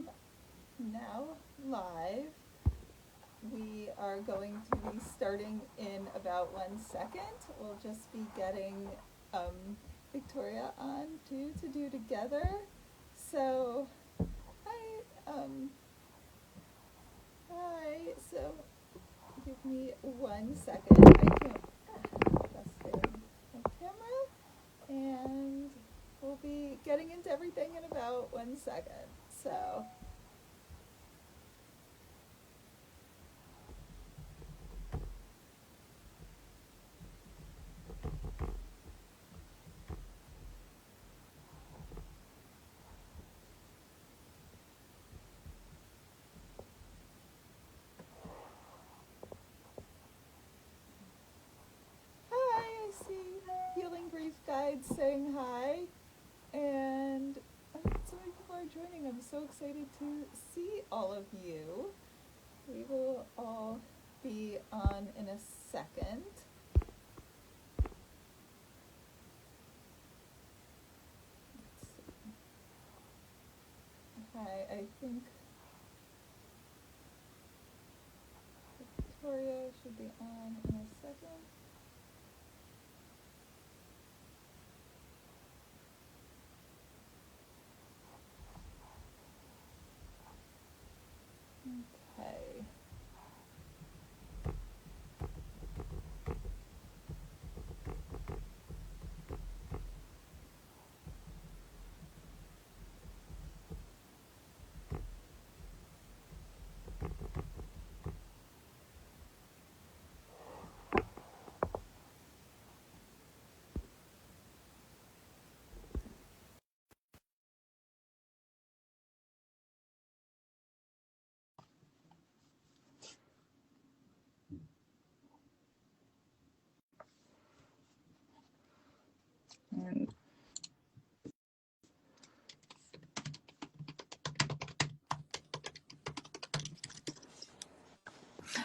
am now live. We are going to be starting in about 1 second. We'll just be getting Victoria on to do together. So, hi, hi. So, give me 1 second. I can't adjusting my camera, and we'll be getting into everything in about 1 second. So. Hi, I see Healing Grief Guides saying hi, and so many people are joining. I'm so excited to see all of you. We will all be on in a second. Let's see. Hi, I think Victoria should be on in a second. Okay.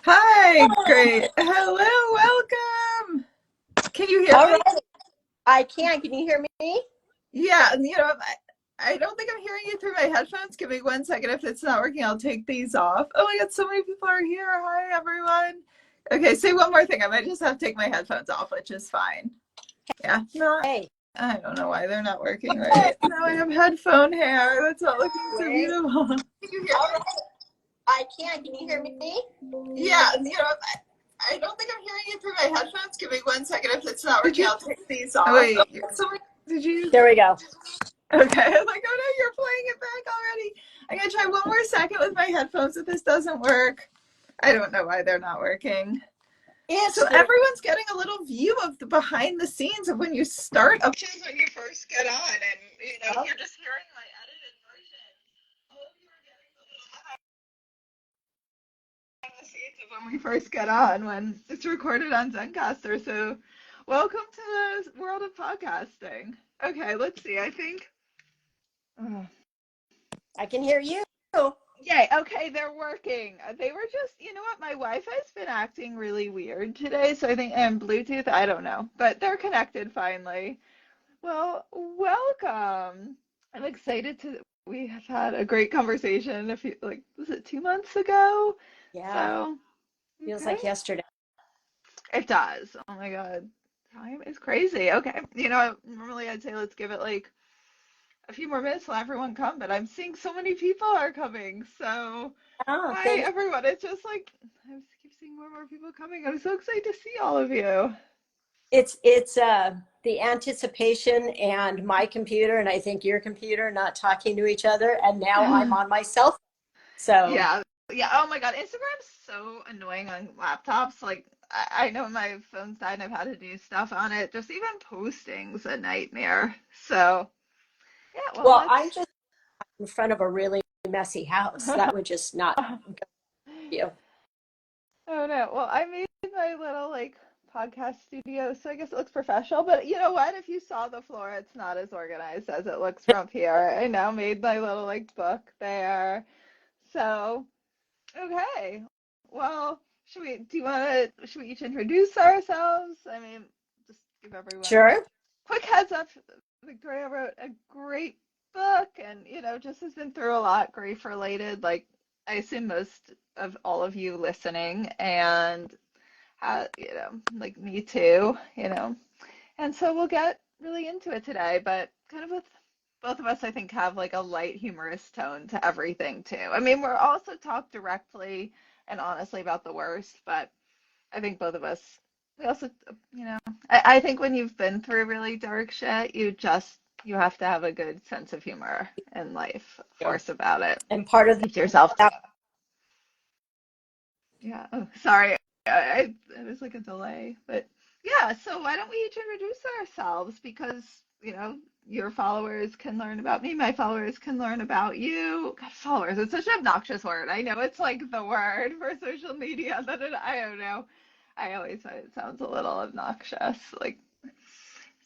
Hi, great. Hello, welcome. Can you hear All me? right. I can. Can you hear me? Yeah, I don't think I'm hearing you through my headphones. Give me 1 second. If it's not working, I'll take these off. Oh my God, so many people are here. Hi, everyone. Okay, say one more thing. I might just have to take my headphones off, which is fine. Yeah, no, Hey. I don't know why they're not working right. Now I have headphone hair. That's not looking so Wait. beautiful. Can you hear All me? right. I can. Can you hear me? Yeah, I don't think I'm hearing you through my headphones. Give me 1 second. If it's not working, I'll take these off. Oh, wait, did you? There we go. Okay, I'm like, oh no, you're playing it back already. I'm gonna try one more second with my headphones if this doesn't work. I don't know why they're not working. So everyone's getting a little view of the behind the scenes of when you start a when you first get on, and you're just hearing my edited version. All of you are getting the little behind the scenes of when we first get on when it's recorded on Zencaster. So welcome to the world of podcasting. Okay, let's see. I think I can hear you. Yay, okay, they're working. They were just, you know what, my Wi-Fi's been acting really weird today, so I think, and Bluetooth, I don't know, but they're connected finally. Well, welcome. I'm excited we have had a great conversation was it 2 months ago? Yeah. So, Feels okay. like yesterday. It does. Oh my God. Time is crazy. Okay. Normally I'd say let's give it like a few more minutes till everyone come, but I'm seeing so many people are coming. So, Oh, hi thanks. everyone. It's just like I keep seeing more and more people coming. I'm so excited to see all of you. It's the anticipation and my computer and I think your computer not talking to each other, and now I'm on my cell phone. So Yeah. Yeah. Oh my God. Instagram's so annoying on laptops. Like I know my phone's died and I've had to do stuff on it. Just even posting's a nightmare. So, yeah, well, well, I'm let's just in front of a really messy house. That would just not go with you. Oh no. Well, I made my little podcast studio, so I guess it looks professional. But you know what? If you saw the floor, it's not as organized as it looks from here. I now made my little book there. So, okay. Well, should we each introduce ourselves? I mean, just give everyone Sure. quick heads up. Victoria wrote a great book and, just has been through a lot grief related, like I assume most of all of you listening, and, like me too, And so we'll get really into it today, but kind of with both of us, I think, have like a light, humorous tone to everything too. I mean, we're also talk directly and honestly about the worst, but I think both of us, we also, I think when you've been through really dark shit, you have to have a good sense of humor in life, of course, about it. And part of Keep to yourself. that, Yeah. Oh, sorry. It was like a delay, but yeah. So why don't we each introduce ourselves? Because, your followers can learn about me. My followers can learn about you. God, followers, it's such an obnoxious word. I know it's like the word for social media that I don't know. I always find it sounds a little obnoxious. Like,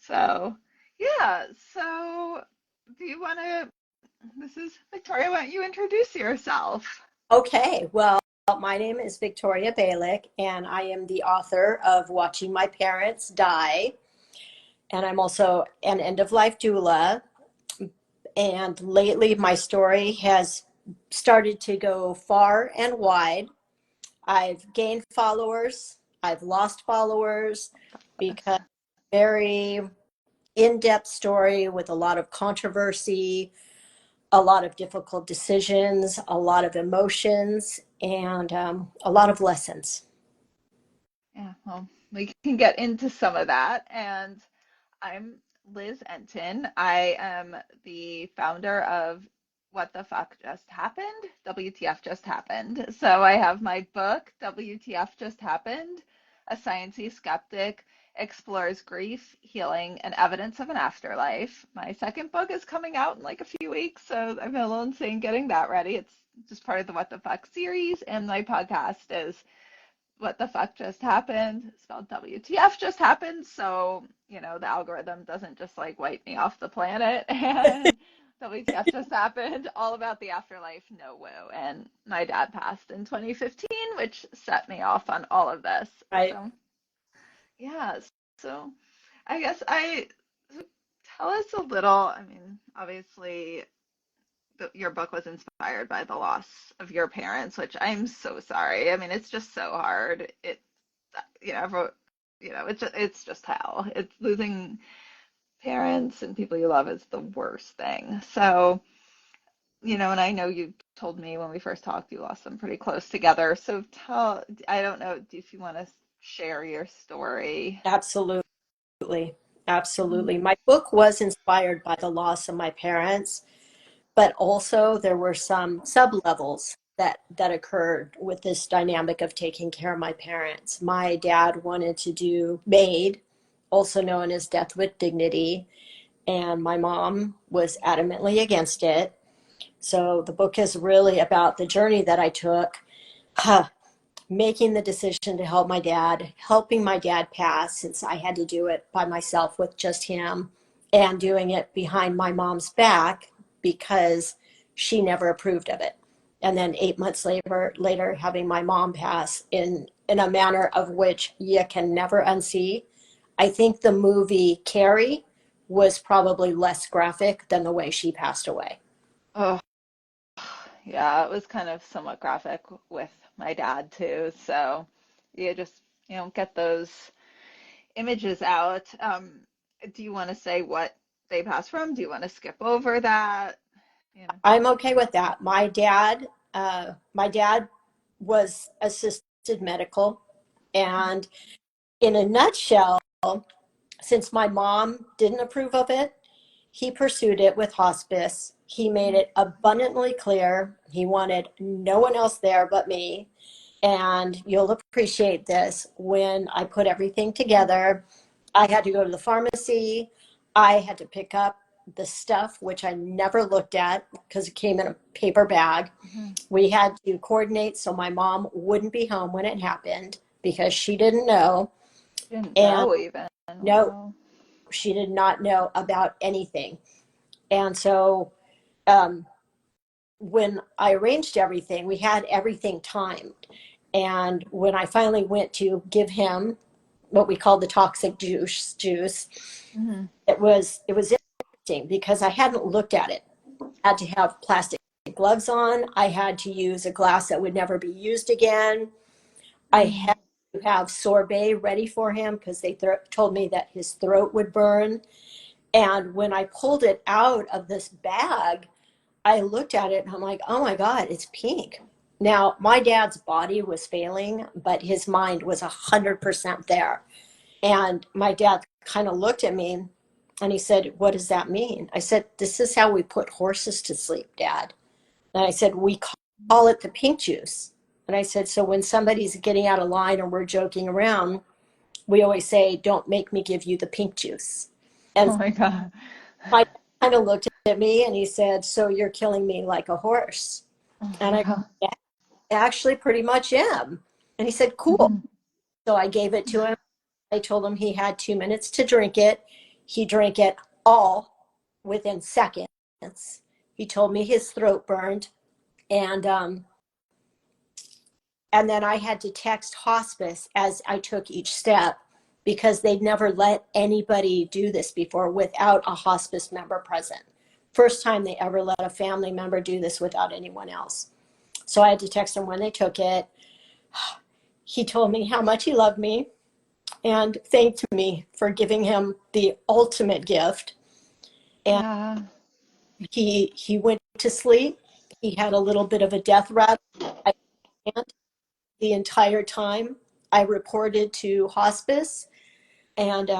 so, yeah. So do you want to, this is Victoria, why don't you introduce yourself? okay, well, my name is Victoria Beelik, and I am the author of Watching My Parents Die. And I'm also an end-of-life doula. And lately, my story has started to go far and wide. I've gained followers, I've lost followers because very in-depth story with a lot of controversy, a lot of difficult decisions, a lot of emotions, and a lot of lessons. Yeah, well, we can get into some of that. And I'm Liz Enton. I am the founder of What the Fuck Just Happened? WTF Just Happened. So I have my book, WTF Just Happened, A Sciencey-Skeptic Explores Grief, Healing, and Evidence of an Afterlife. My second book is coming out in like a few weeks, so I'm a little insane getting that ready. It's just part of the What the Fuck series, and my podcast is What the Fuck Just Happened, spelled WTF Just Happened. So, the algorithm doesn't just like wipe me off the planet. And WTF Just Happened, all about the afterlife, no woo. And my dad passed in 2015, which set me off on all of this. Right. So, yeah. So, I guess so tell us a little. I mean, obviously, your book was inspired by the loss of your parents, which I'm so sorry. I mean, it's just so hard. Everyone, it's just hell. It's losing parents and people you love is the worst thing. So, and I know you told me when we first talked, you lost them pretty close together. So I don't know if you want to share your story. Absolutely. Absolutely. Mhm. My book was inspired by the loss of my parents, but also there were some sub-levels that occurred with this dynamic of taking care of my parents. My dad wanted to do MAID, also known as death with dignity, and my mom was adamantly against it. So the book is really about the journey that I took, making the decision to help my dad, helping my dad pass since I had to do it by myself with just him, and doing it behind my mom's back because she never approved of it. And then 8 months later having my mom pass in a manner of which you can never unsee. I think the movie Carrie was probably less graphic than the way she passed away. Oh, yeah, it was kind of somewhat graphic with my dad too. So you just, get those images out. Do you want to say what they passed from? Do you want to skip over that? You know. I'm okay with that. My dad was assisted medical, and in a nutshell, since my mom didn't approve of it, he pursued it with hospice. He made it abundantly clear he wanted no one else there but me. And you'll appreciate this. When I put everything together, I had to go to the pharmacy. I had to pick up the stuff, which I never looked at because it came in a paper bag. Mhm. We had to coordinate so my mom wouldn't be home when it happened because she didn't know. Didn't And know even. no, Wow. she did not know about anything. And so um, when I arranged everything, we had everything timed. And when I finally went to give him what we call the toxic juice, Hmm. it was interesting because I hadn't looked at it. had to have plastic gloves on. I had to use a glass that would never be used again. I had to have sorbet ready for him because they told me that his throat would burn. And when I pulled it out of this bag, I looked at it and I'm like, oh my God, it's pink. Now, my dad's body was failing, but his mind was 100% there. And my dad kind of looked at me and he said, what does that mean? I said, this is how we put horses to sleep, Dad. And I said, we call it the pink juice. And I said, so when somebody's getting out of line or we're joking around, we always say, don't make me give you the pink juice. And Oh my God. my dad kind of looked at me and he said, so you're killing me like a horse. Oh And my I God. actually pretty much am. And he said, cool. So I gave it to him. I told him he had 2 minutes to drink it. He drank it all within seconds. He told me his throat burned. And then I had to text hospice as I took each step because they'd never let anybody do this before without a hospice member present. First time they ever let a family member do this without anyone else. So I had to text him when they took it. He told me how much he loved me and thanked me for giving him the ultimate gift. And Yeah. he went to sleep. He had a little bit of a death rattle. I can't the entire time. I reported to hospice, and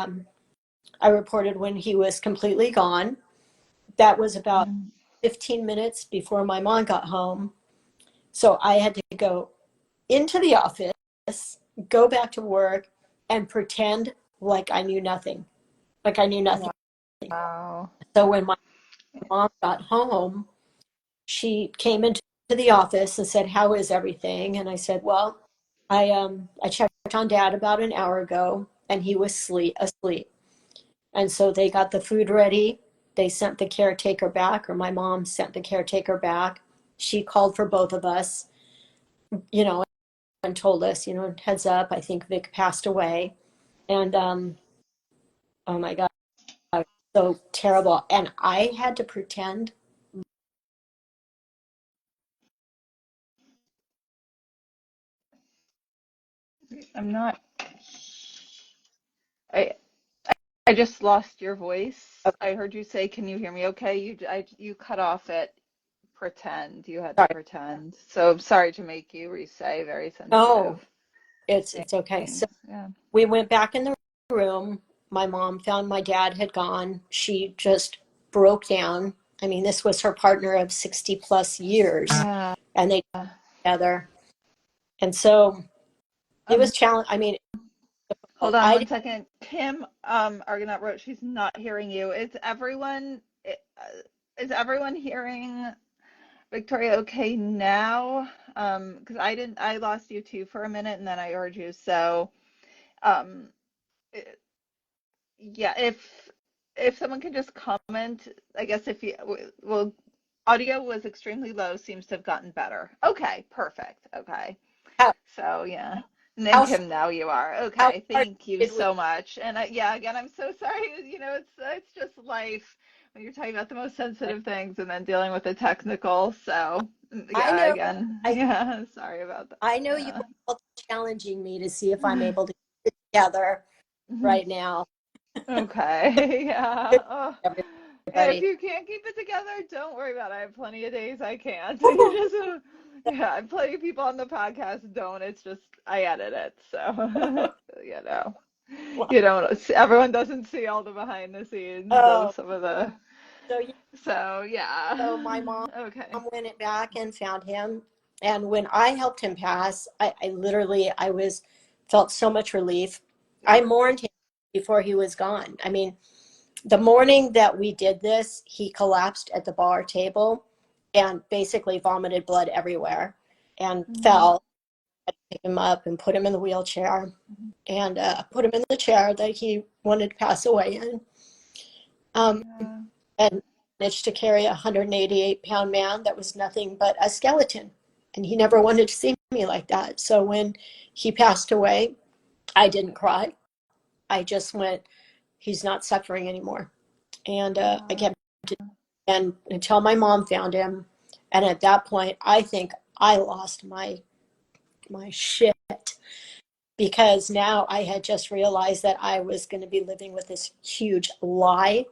I reported when he was completely gone. That was about 15 minutes before my mom got home. So I had to go into the office, go back to work, and pretend like I knew nothing. Like I knew nothing. Wow. So when my mom got home, she came into the office and said, "How is everything?" And I said, "Well, I checked on Dad about an hour ago, and he was asleep." And so they got the food ready. They sent the caretaker back, or my mom sent the caretaker back. She called for both of us, you know, and told us, heads up, I think Vic passed away. And oh my God, so terrible. And I had to pretend. I'm not. I I just lost your voice. Okay, I heard you say, "Can you hear me?" Okay, you cut off at pretend. You had to sorry. pretend. So I'm sorry to make you re-say very sensitive No, it's okay. So things. Yeah. we went back in the room. My mom found my dad had gone. She just broke down. I mean, this was her partner of 60 plus years, Yeah. and they together. And so it Um, was challenging. I mean, Hold on I one second. Kim, Argonaut wrote she's not hearing you. Is everyone hearing Victoria okay now? Because I lost you too for a minute and then I heard you. So, um, i- yeah, if someone can just comment, I guess if you, well, audio was extremely low, seems to have gotten better. Okay, perfect. Okay. how So yeah. And then how Kim, now you are. how Okay, far thank you did we? so much. And yeah, again, I'm so sorry. It's just life when you're talking about the most sensitive things and then dealing with the technical. So I yeah, know. again, I yeah, sorry about that. I know you Yeah. were all challenging me to see if I'm able to get it together right now. Okay. Yeah. Good, Oh. If everybody. you can't keep it together, don't worry about it. I have plenty of days I can't. You just, yeah, I have plenty of people on the podcast don't. It's just I edit it, so you know, you don't. Everyone doesn't see all the behind the scenes of Oh, some of the. so yeah, So so my yeah. mom Okay. went it back and found him. And when I helped him pass, I literally I was felt so much relief. I mourned him before he was gone. I mean, the morning that we did this, he collapsed at the bar table and basically vomited blood everywhere and Mm, fell. I picked him up and put him in the wheelchair and put him in the chair that he wanted to pass away in. Um, yeah. and managed to carry a 188-pound man that was nothing but a skeleton. And he never wanted to see me like that. So when he passed away, I didn't cry. I just went, he's not suffering anymore. And I Yeah. kept and until my mom found him. And at that point, I think I lost my shit, because now I had just realized that I was going to be living with this huge lie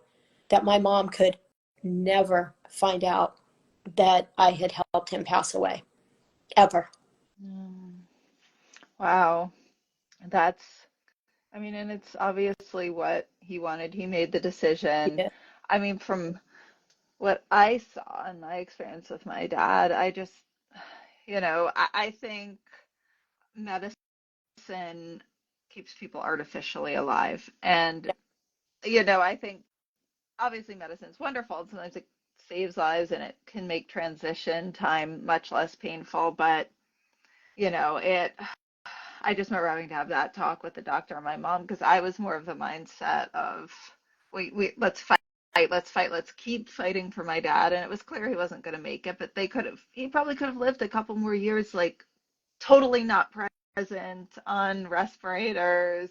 that my mom could never find out that I had helped him pass away, ever. Mm. Wow. That's, I mean, and it's obviously what he wanted. He made the decision. Yeah, I mean, from what I saw in my experience with my dad, I just, I think medicine keeps people artificially alive. And, I think obviously medicine is wonderful. Sometimes it saves lives and it can make transition time much less painful. But, it, I just remember having to have that talk with the doctor and my mom because I was more of the mindset of, we let's fight, let's fight, let's keep fighting for my dad. And it was clear he wasn't going to make it, but he probably could have lived a couple more years, like totally not present on respirators.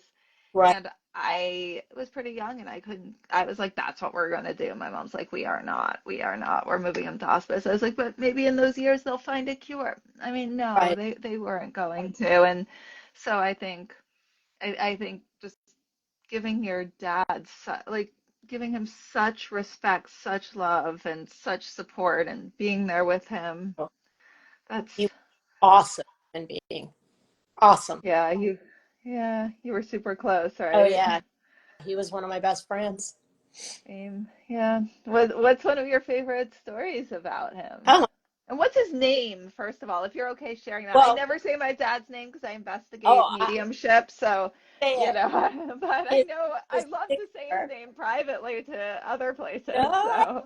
right, And I was pretty young and I was like, that's what we're going to do. My mom's like, we're moving him to hospice. I was like, but maybe in those years they'll find a cure. I mean, no, right. they weren't going to. And so I think just giving your dad, like, giving him such respect, such love, and such support, and being there with him. That's, He was awesome and being awesome. yeah, you were super close, Oh right? yeah, he was one of my best friends. Same. Yeah. What's one of your favorite stories about him? Oh, And what's his name, first of all, if you're okay sharing that? I well, never say my dad's name because I oh, investigate I mediumship, so, say it. but I His know name I was love to say his Victor. name privately to other places, No, so.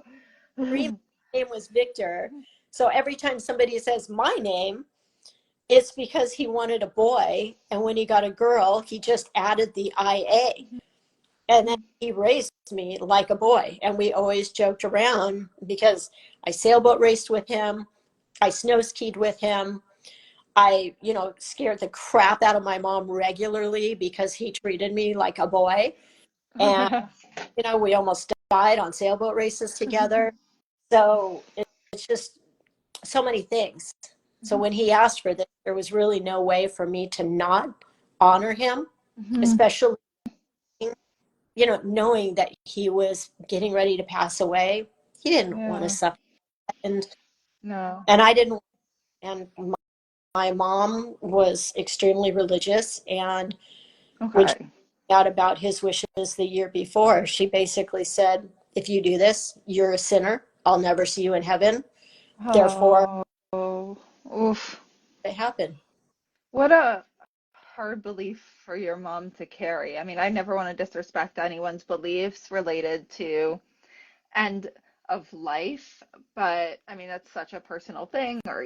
his name was Victor. So every time somebody says my name, it's because he wanted a boy, and when he got a girl, he just added the IA. And then he raised me like a boy. And we always joked around because I sailboat raced with him, I snow skied with him. I, scared the crap out of my mom regularly because he treated me like a boy. And, we almost died on sailboat races together. So it's just so many things. So when he asked for this, there was really no way for me to not honor him, Mhm. especially, knowing that he was getting ready to pass away. He didn't want to Yeah. suffer. And, No. and I didn't, and my mom was extremely religious. And when she Okay. found out about his wishes the year before, she basically said, if you do this, you're a sinner. I'll never see you in heaven. Therefore, Oh, oof. it happened. What a hard belief for your mom to carry. I mean, I never want to disrespect anyone's beliefs related to end of life, but I mean, that's such a personal thing, or,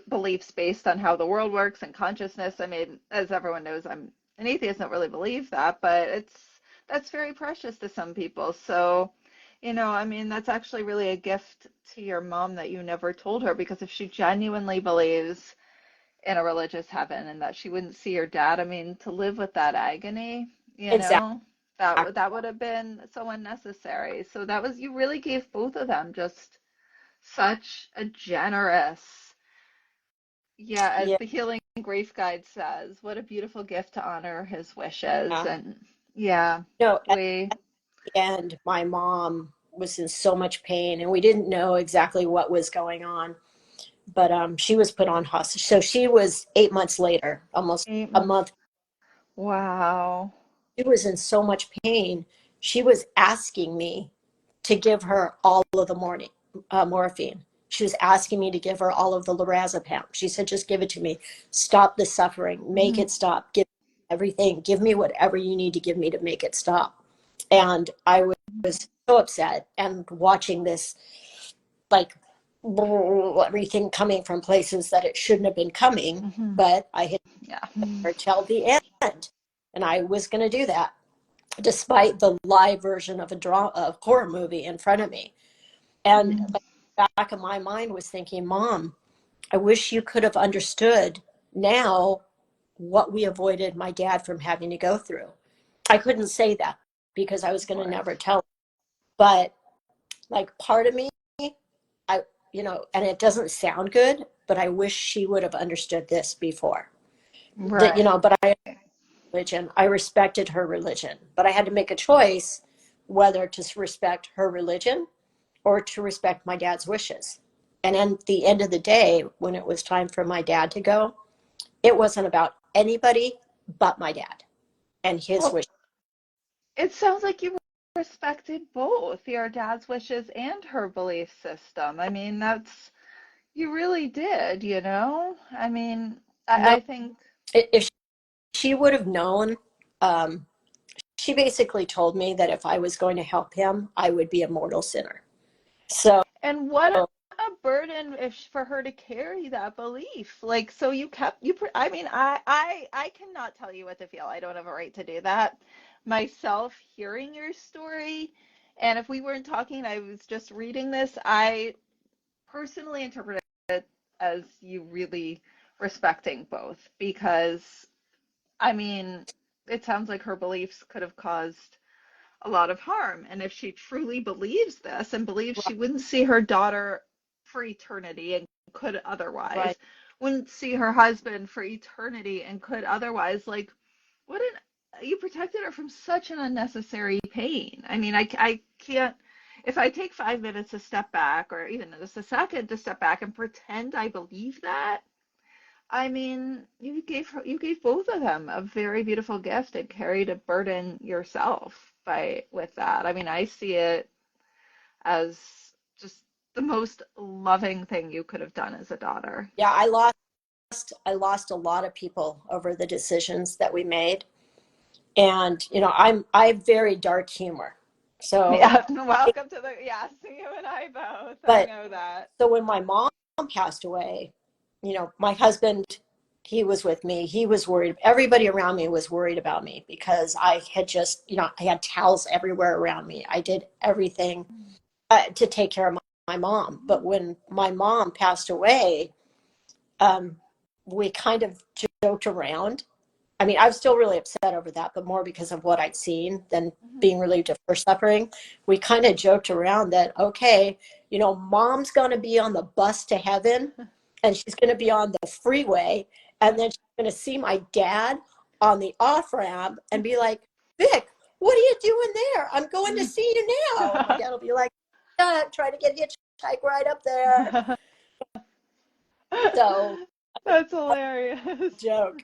beliefs based on how the world works and consciousness. I mean, as everyone knows, I'm an atheist, don't really believe that, but that's very precious to some people. So, I mean, that's actually really a gift to your mom that you never told her, because if she genuinely believes in a religious heaven and that she wouldn't see her dad, I mean, to live with that agony, Exactly. that would have been so unnecessary. So that was, you really gave both of them just such a generous, yeah, as Yeah. the Healing Grief Guide says, what a beautiful gift to honor his wishes. Yeah. And yeah, No, at we, the end, my mom was in so much pain, and we didn't know exactly what was going on. But she was put on hospice. So she was 8 months later, almost eight a months. month. Wow. She was in so much pain. She was asking me to give her all of the morphine. She was asking me to give her all of the lorazepam. She said, just give it to me. Stop the suffering. Make Mhm. it stop. Give me everything. Give me whatever you need to give me to make it stop. And I was so upset, and watching this, like, everything coming from places that it shouldn't have been coming. Mhm. But I had Yeah. her till the end. And I was going to do that despite the live version of a horror movie in front of me. And Mhm. but the back of my mind was thinking, Mom, I wish you could have understood now what we avoided my dad from having to go through. I couldn't say that because I was Of going to course. never tell. But like part of me, I, and it doesn't sound good, but I wish she would have understood this before. That, Right. but I respected her religion, but I had to make a choice whether to respect her religion or to respect my dad's wishes. And at the end of the day, when it was time for my dad to go, it wasn't about anybody but my dad and his Well, wishes. it sounds like you respected both your dad's wishes and her belief system. I mean, you really did, you know? I mean, No, I think, if she would have known, um, she basically told me that if I was going to help him, I would be a mortal sinner. So, and what a burden if for her to carry that belief. Like, so I mean, I cannot tell you what to feel. I don't have a right to do that. Myself hearing your story, and if we weren't talking, I was just reading this, I personally interpret it as you really respecting both because I mean, it sounds like her beliefs could have caused a lot of harm. And if she truly believes this and believes she wouldn't see her daughter for eternity and could otherwise, right. wouldn't see her husband for eternity and could otherwise, like, what an you protected her from such an unnecessary pain. I mean, I can't, if I take 5 minutes to step back or even just a second to step back and pretend I believe that, I mean, you gave both of them a very beautiful gift and carried a burden yourself by with that. I mean, I see it as just the most loving thing you could have done as a daughter. Yeah, I lost a lot of people over the decisions that we made. And, I have very dark humor. So, Yeah, welcome to the yes, you and I both. I but know that. so when my mom passed away, my husband, he was with me. He was worried. Everybody around me was worried about me because I had just, I had towels everywhere around me. I did everything to take care of my mom. But when my mom passed away, um, we kind of joked around. I mean, I was still really upset over that, but more because of what I'd seen than Mhm. being relieved of her suffering. We kind of joked around that, okay, mom's going to be on the bus to heaven and she's going to be on the freeway. And then she's going to see my dad on the off ramp and be like, Vic, what are you doing there? I'm going to see you now. And my dad will be like, yeah, try to get hitchhike right up there. So, That's hilarious. joke.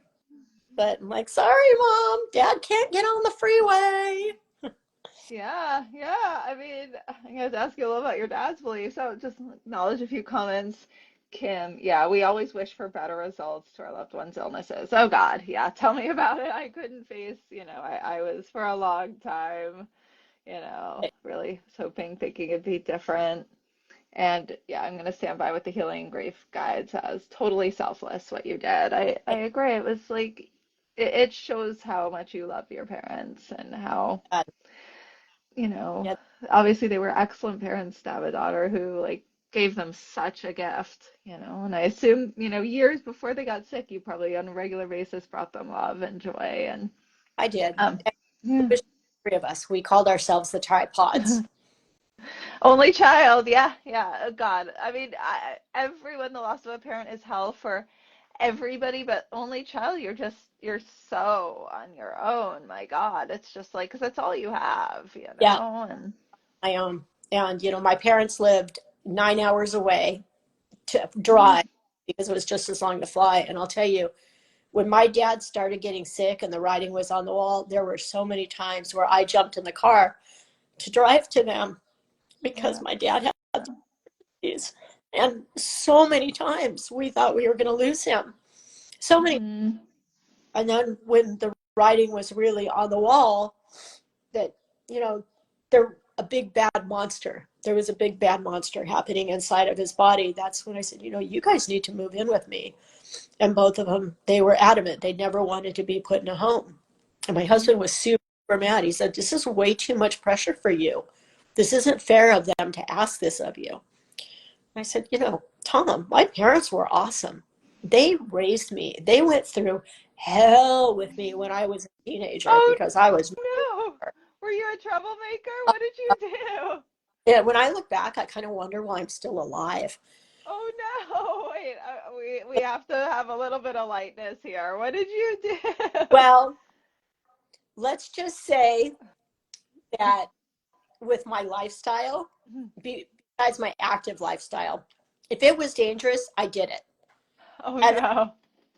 But I'm like, sorry, mom, dad can't get on the freeway. Yeah, yeah. I mean, I'm going to ask you a little about your dad's beliefs. So just acknowledge a few comments. Kim, yeah, we always wish for better results to our loved ones' illnesses. Oh God, yeah, tell me about it. I couldn't face, I was for a long time, really hoping, thinking it'd be different. And yeah, I'm going to stand by with the Healing Grief Guides as totally selfless what you did. I agree. It was like, it shows how much you love your parents and how God, you know, yeah, obviously they were excellent parents to have a daughter who like gave them such a gift, and I assume, years before they got sick, you probably on a regular basis brought them love and joy and I did. um It yeah. was three of us. We called ourselves the tripods. Only child, yeah, yeah. Oh, God. I mean, everyone, the loss of a parent is hell for everybody, but only child, you're so on your own. My God, it's just like, because that's all you have, Yeah, and my own. And, my parents lived 9 hours away to Mhm. drive because it was just as long to fly. And I'll tell you, when my dad started getting sick and the writing was on the wall, there were so many times where I jumped in the car to drive to them because Yeah. my dad had these. And so many times we thought we were going to lose him. So many. Mhm. And then when the writing was really on the wall, that, you know, there a big bad monster. There was a big bad monster happening inside of his body. That's when I said, you guys need to move in with me. And both of them, they were adamant. They never wanted to be put in a home. And my husband was super mad. He said, this is way too much pressure for you. This isn't fair of them to ask this of you. I said, Tom, my parents were awesome. They raised me. They went through hell with me when I was a teenager Oh because I was no. Were you a troublemaker? What did you do? Yeah, when I look back, I kind of wonder why I'm still alive. Oh no, wait, we have to have a little bit of lightness here. What did you do? Well, let's just say that with my lifestyle, besides my active lifestyle, if it was dangerous, I did it. Oh And no.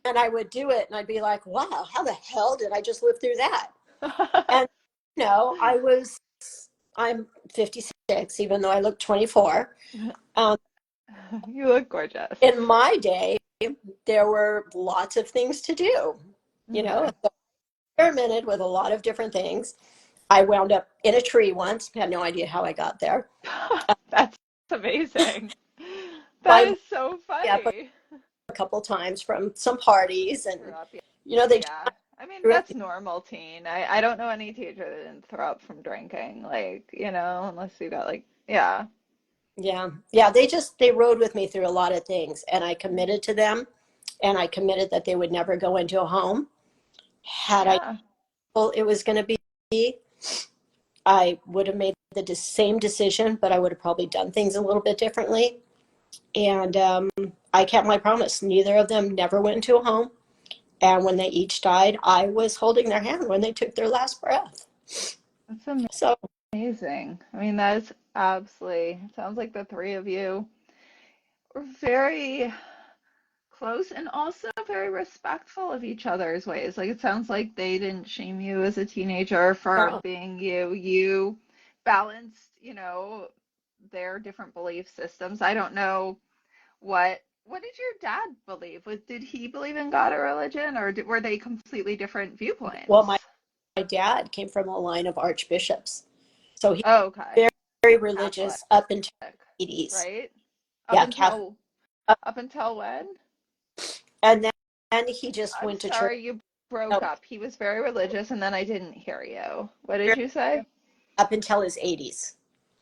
and I would do it and I'd be like, wow, how the hell did I just live through that? And I'm 56, even though I look 24. Um, You look gorgeous. in my day, there were lots of things to do, you know, Mhm. experimented with a lot of different things. I wound up in a tree once, had no idea how I got there. That's amazing. That My is so up funny. a couple times from some parties, and Threw up, they yeah. I mean, threw up. that's normal teen. I don't know any teacher that didn't throw up from drinking, like, unless you got like, yeah. Yeah, they rode with me through a lot of things, and I committed to them, and I committed that they would never go into a home. Had I Yeah. well, it was going to be, I would have made the same decision, but I would have probably done things a little bit differently. And I kept my promise. Neither of them never went into a home. And when they each died, I was holding their hand when they took their last breath. That's So, amazing. I mean, that is absolutely, it sounds like the three of you were very close and also very respectful of each other's ways. Like, it sounds like they didn't shame you as a teenager for no, being you. You balanced, their different belief systems. I don't know what did your dad believe? Did he believe in God or religion, or were they completely different well, viewpoints? my dad came from a line of archbishops. So he Oh, was okay. very Catholic, religious up until the 80s. right? Up Yeah, Catholic. until up until when? And then he just I'm went to church. sorry, you broke No, up. He was very religious, and then I didn't hear you. What did you say? up until his 80s.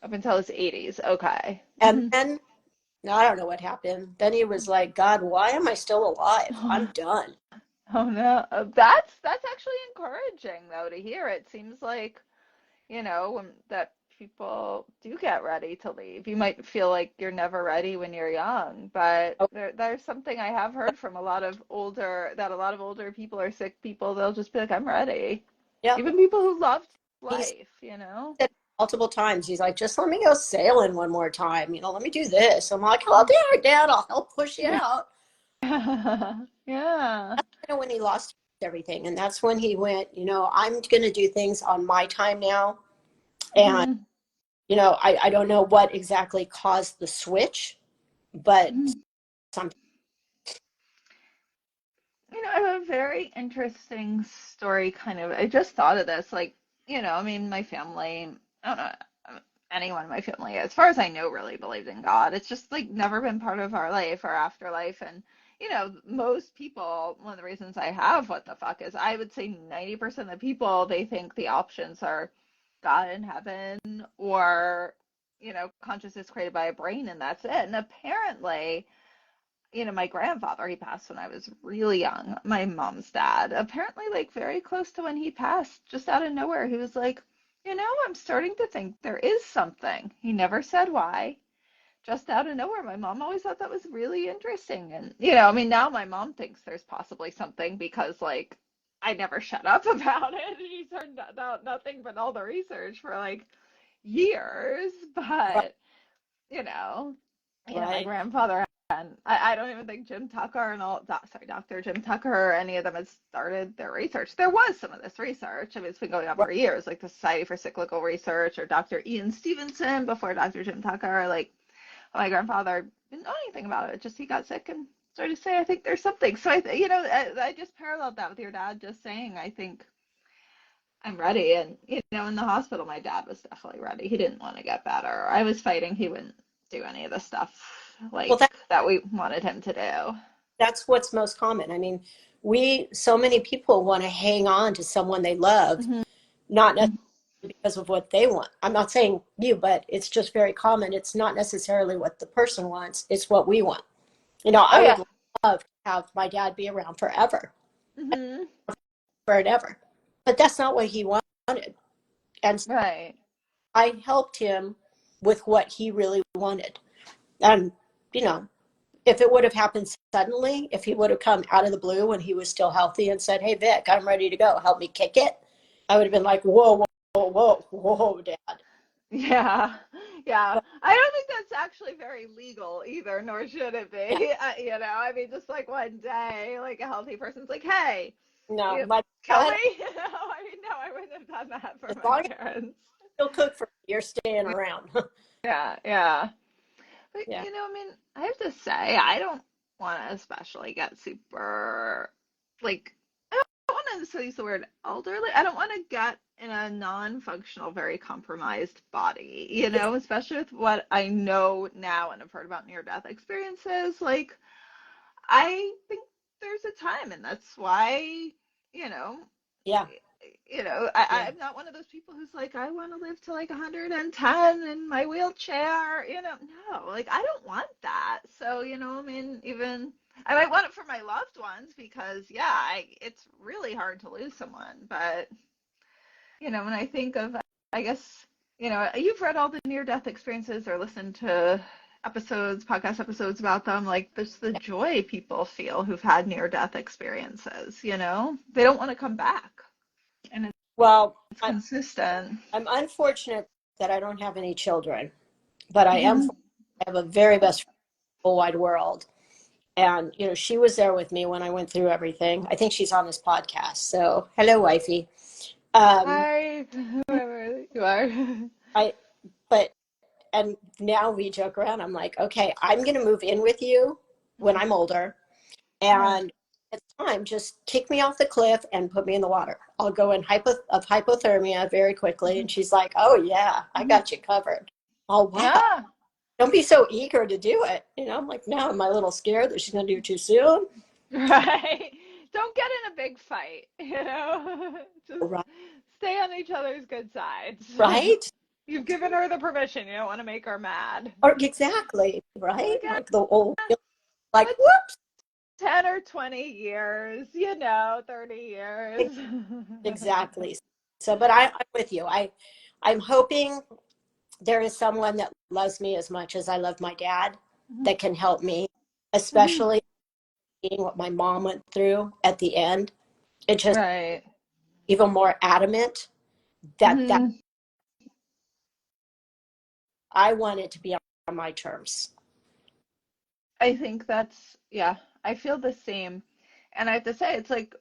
Up until his 80s. Okay. And then, I don't know what happened. Then he was like, God, why am I still alive? I'm done. Oh no. That's actually encouraging though to hear. It seems like, when that people do get ready to leave. You might feel like you're never ready when you're young, but Oh, there's something I have heard from a lot of older people or sick people, they'll just be like, I'm ready. yeah. Even people who loved He life. said multiple times, he's like, just let me go sailing one more time. Let me do this. I'm like, oh, there, Dad, I'll help push you out. Yeah. When he lost everything. And that's when he went, I'm going to do things on my time now. And, Mhm. I don't know what exactly caused the switch, but Mhm. something. I have a very interesting story kind of. I just thought of this. Like, I mean, my family, I don't know, anyone in my family, as far as I know, really believed in God. It's just like never been part of our life or afterlife. And, most people, one of the reasons I have what the fuck is I would say 90% of the people, they think the options are God in heaven or, consciousness created by a brain and that's it. And apparently, my grandfather, he passed when I was really young. My mom's dad, apparently, like very close to when he passed, just out of nowhere, he was like, I'm starting to think there is something. He never said why, just out of nowhere. My mom always thought that was really interesting. And, I mean, now my mom thinks there's possibly something because, like, I never shut up about it. She's heard nothing but all the research for like years. Right, But, my right. grandfather and I don't even think Jim Tucker and Dr. Jim Tucker or any of them has started their research. There was some of this research. I mean, it's been going on Right. for years, like the Society for Cyclical Research or Dr. Ian Stevenson before Dr. Jim Tucker. Like, my grandfather didn't know anything about it. Just he got sick and started to say, I think there's something. So I just paralleled that with your dad just saying, I think I'm ready. And, in the hospital, my dad was definitely ready. He didn't want to get better. I was fighting. He wouldn't do any of the stuff Well, like that we wanted him to do. that's what's most common. I mean, so many people want to hang on to someone they love, Hmm. not necessarily because of what they want. I'm not saying you, but it's just very common. It's not necessarily what the person wants, it's what we want. Oh, I would yeah. love to have my dad be around forever, Hmm. forever. But that's not what he wanted. And so Right. I helped him with what he really wanted. And, you know, if it would have happened suddenly, if he would have come out of the blue when he was still healthy and said, "Hey, Vic, I'm ready to go. Help me kick it," I would have been like, "Whoa, whoa, whoa, whoa, Dad." Yeah, yeah. But I don't think that's actually very legal either, nor should it yeah, be. You know, I mean, just like one day, like a healthy person's like, "Hey, no, you my kill dad, me?" You know, I mean, no, I wouldn't have done that for as my long as parents. you still cook for me, you're staying around. Yeah, yeah. But Yeah. you know, I mean, I have to say, I don't want to especially get super like I don't want to necessarily use the word elderly. I don't want to get in a non-functional, very compromised body, you It's, know, especially with what I know now and have heard about near-death experiences. Like, I think there's a time, and that's why, you know, yeah, yeah, I'm not one of those people who's like, I want to live to like 110 in my wheelchair. No, like I don't want that. So, I mean, even I might want it for my loved ones because, yeah, it's really hard to lose someone. But, when I think of, I guess, you've read all the near-death experiences or listened to podcast episodes about them, like just the yeah. joy people feel who've had near-death experiences, they don't want to come back. And Well, it's consistent. I'm unfortunate that I don't have any children, but I am. Hmm. I have a very best friend in the whole wide world. And, she was there with me when I went through everything. I think she's on this podcast. So, hello, wifey. Um, Hi, whoever you are. I, but, and now we joke around. I'm like, okay, I'm going to move in with you when I'm older. Yeah. And it's time, just kick me off the cliff and put me in the water. I'll go in hypothermia very quickly. And she's like, oh, yeah, I got you covered. Oh, wow. Yeah. Don't be so eager to do it. I'm like, no, am I a little scared that she's going to do it too soon? Right. Don't get in a big fight, Just Right. stay on each other's good sides. Right? You've given her the permission. You don't want to make her mad. Or exactly, You're right? like, Like the old, like, what's whoops. 10 or 20 years, 30 years. Exactly. So, but I'm with you. I'm hoping there is someone that loves me as much as I love my dad that can help me, especially seeing what my mom went through at the end. It just Right. even more adamant that Hmm. I want it to be on my terms. I think yeah, I feel the same. And I have to say, it's like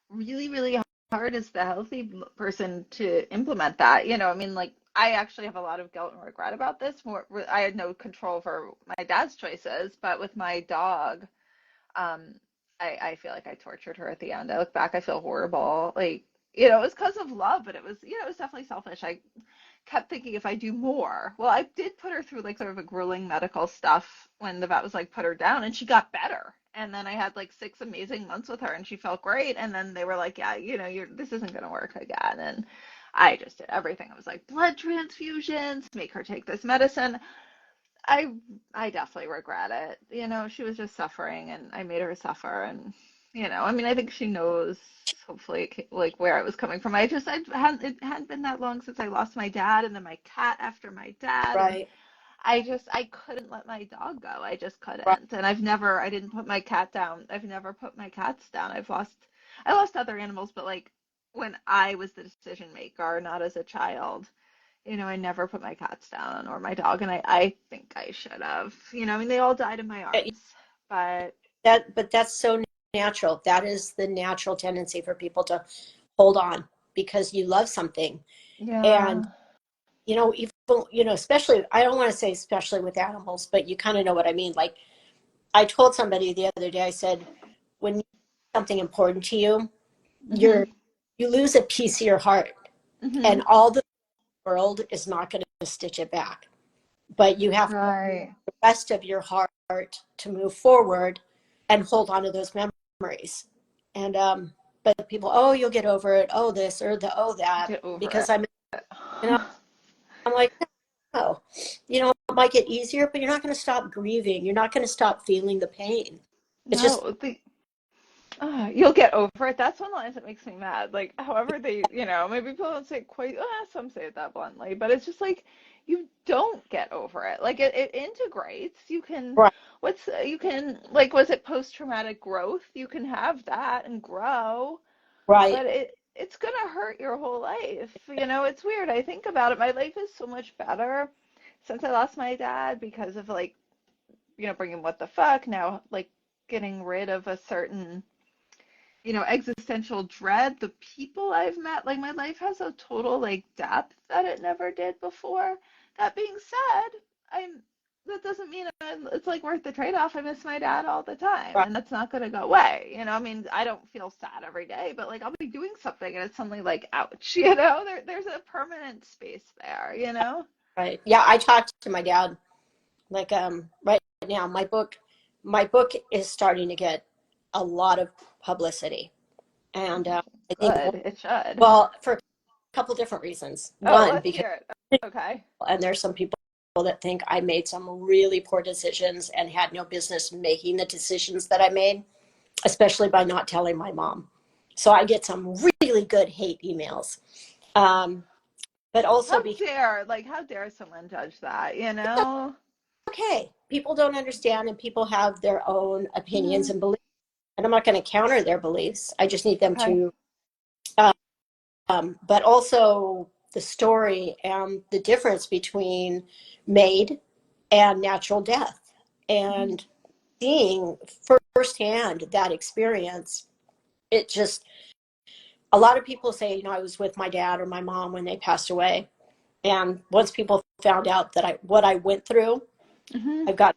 really, really hard as the healthy person to implement that. I mean, like, I actually have a lot of guilt and regret about this. I had no control over my dad's choices, but with my dog, um, I feel like I tortured her at the end. I look back, I feel horrible. Like, it was because of love, but it was definitely selfish. I kept thinking if I do more. Well, I did put her through like sort of a grueling medical stuff when the vet was like put her down and she got better. And then I had like 6 amazing months with her and she felt great. And then they were like, yeah, this isn't going to work again. And I just did everything. I was like blood transfusions, make her take this medicine. I I definitely regret it. She was just suffering and I made her suffer and I mean I think she knows hopefully like where I was coming from. It hadn't been that long since I lost my dad and then my cat after my dad and Right. I couldn't let my dog go. I just Right. couldn't. And I didn't put my cat down. I've never put my cats down. I lost other animals, but like when I was the decision maker, not as a child. I never put my cats down or my dog, and I think I should have. I mean, they all died in my arms, but But that's so natural. That is the natural tendency for people to hold on because you love something. And, yeah. even, especially, I don't want to say especially with animals, but you kind of know what I mean. Like I told somebody the other day, I said, when you do something important to you, Mhm. you lose a piece of your heart and Mhm. all the world is not going to stitch it back. But you have Right. the rest of your heart to move forward and hold on to those memories. And but people, oh, you'll get over it. Oh, this or that, Get over because you know, it. I'm like, no, it might get easier, but you're not going to stop grieving. You're not going to stop feeling the pain. It's just No, You'll get over it. That's one of the lines that makes me mad. Like, however they, maybe people don't say it quite, some say it that bluntly, but it's just like, you don't get over it. Like, it integrates. Right. Like, was it post-traumatic growth? You can have that and grow, Right. but it's gonna hurt your whole life. It's weird. I think about it. My life is so much better since I lost my dad because of like, bringing what the fuck now, like getting rid of a certain existential dread, the people I've met, like my life has a total like depth that it never did before. That being said, I'm that doesn't mean it's like worth the trade-off. I miss my dad all the time, Right. and that's not going to go away. I mean, I don't feel sad every day, but like I'll be doing something and it's suddenly like, ouch, there's a permanent space there. Right. Yeah, I talked to my dad like right now. My book is starting to get a lot of publicity, and I think Good, it should. well for a couple different reasons. Oh, One, let's because hear it. Okay. and there's some people that think I made some really poor decisions and had no business making the decisions that I made, especially by not telling my mom. So I get some really good hate emails. Um, but also because How dare someone judge that, okay, people don't understand and people have their own opinions Mhm. and beliefs, and I'm not going to counter their beliefs. I just need them Okay. to, but also the story and the difference between MAID and natural death, Mhm. and seeing firsthand that experience. It just, a lot of people say, I was with my dad or my mom when they passed away. And once people found out that what I went through, Mhm. I've got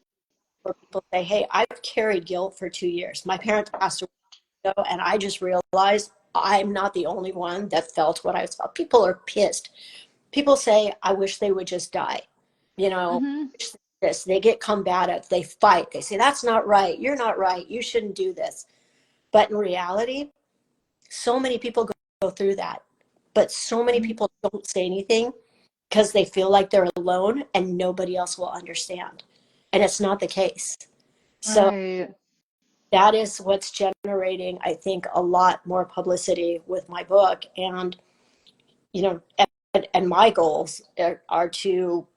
where people say, hey, I've carried guilt for 2 years. My parents passed away, and I just realized I'm not the only one that felt what I felt. People are pissed. People say, I wish they would just die. You know, Mhm. this, they get combative, they fight, they say, that's not right. You're not right. You shouldn't do this. But in reality, so many people go through that. But so many Mhm. people don't say anything because they feel like they're alone and nobody else will understand. And it's not the case. So Right. that is what's generating, I think, a lot more publicity with my book. And, and my goals are to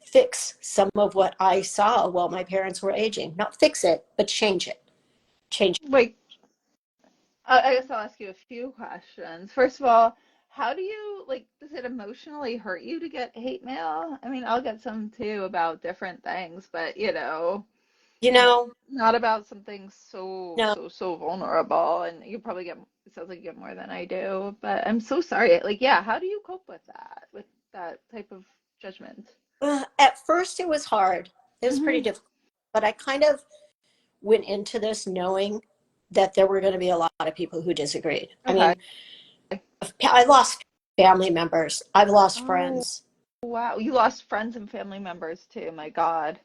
fix some of what I saw while my parents were aging. Not fix it, but change it. Change it. Wait, I guess I'll ask you a few questions. First of all, how do you like, does it emotionally hurt you to get hate mail? I mean, I'll get some too about different things, but You not know, not about something so no, so so vulnerable, and you probably get, it sounds like you get more than I do, but I'm so sorry. Like, yeah, how do you cope with that type of judgment? at first it was hard. It was pretty Hmm. difficult. But I kind of went into this knowing that there were going to be a lot of people who disagreed. I Okay. mean, I lost family members, I've lost Oh, friends. wow. You lost friends and family members too. My God.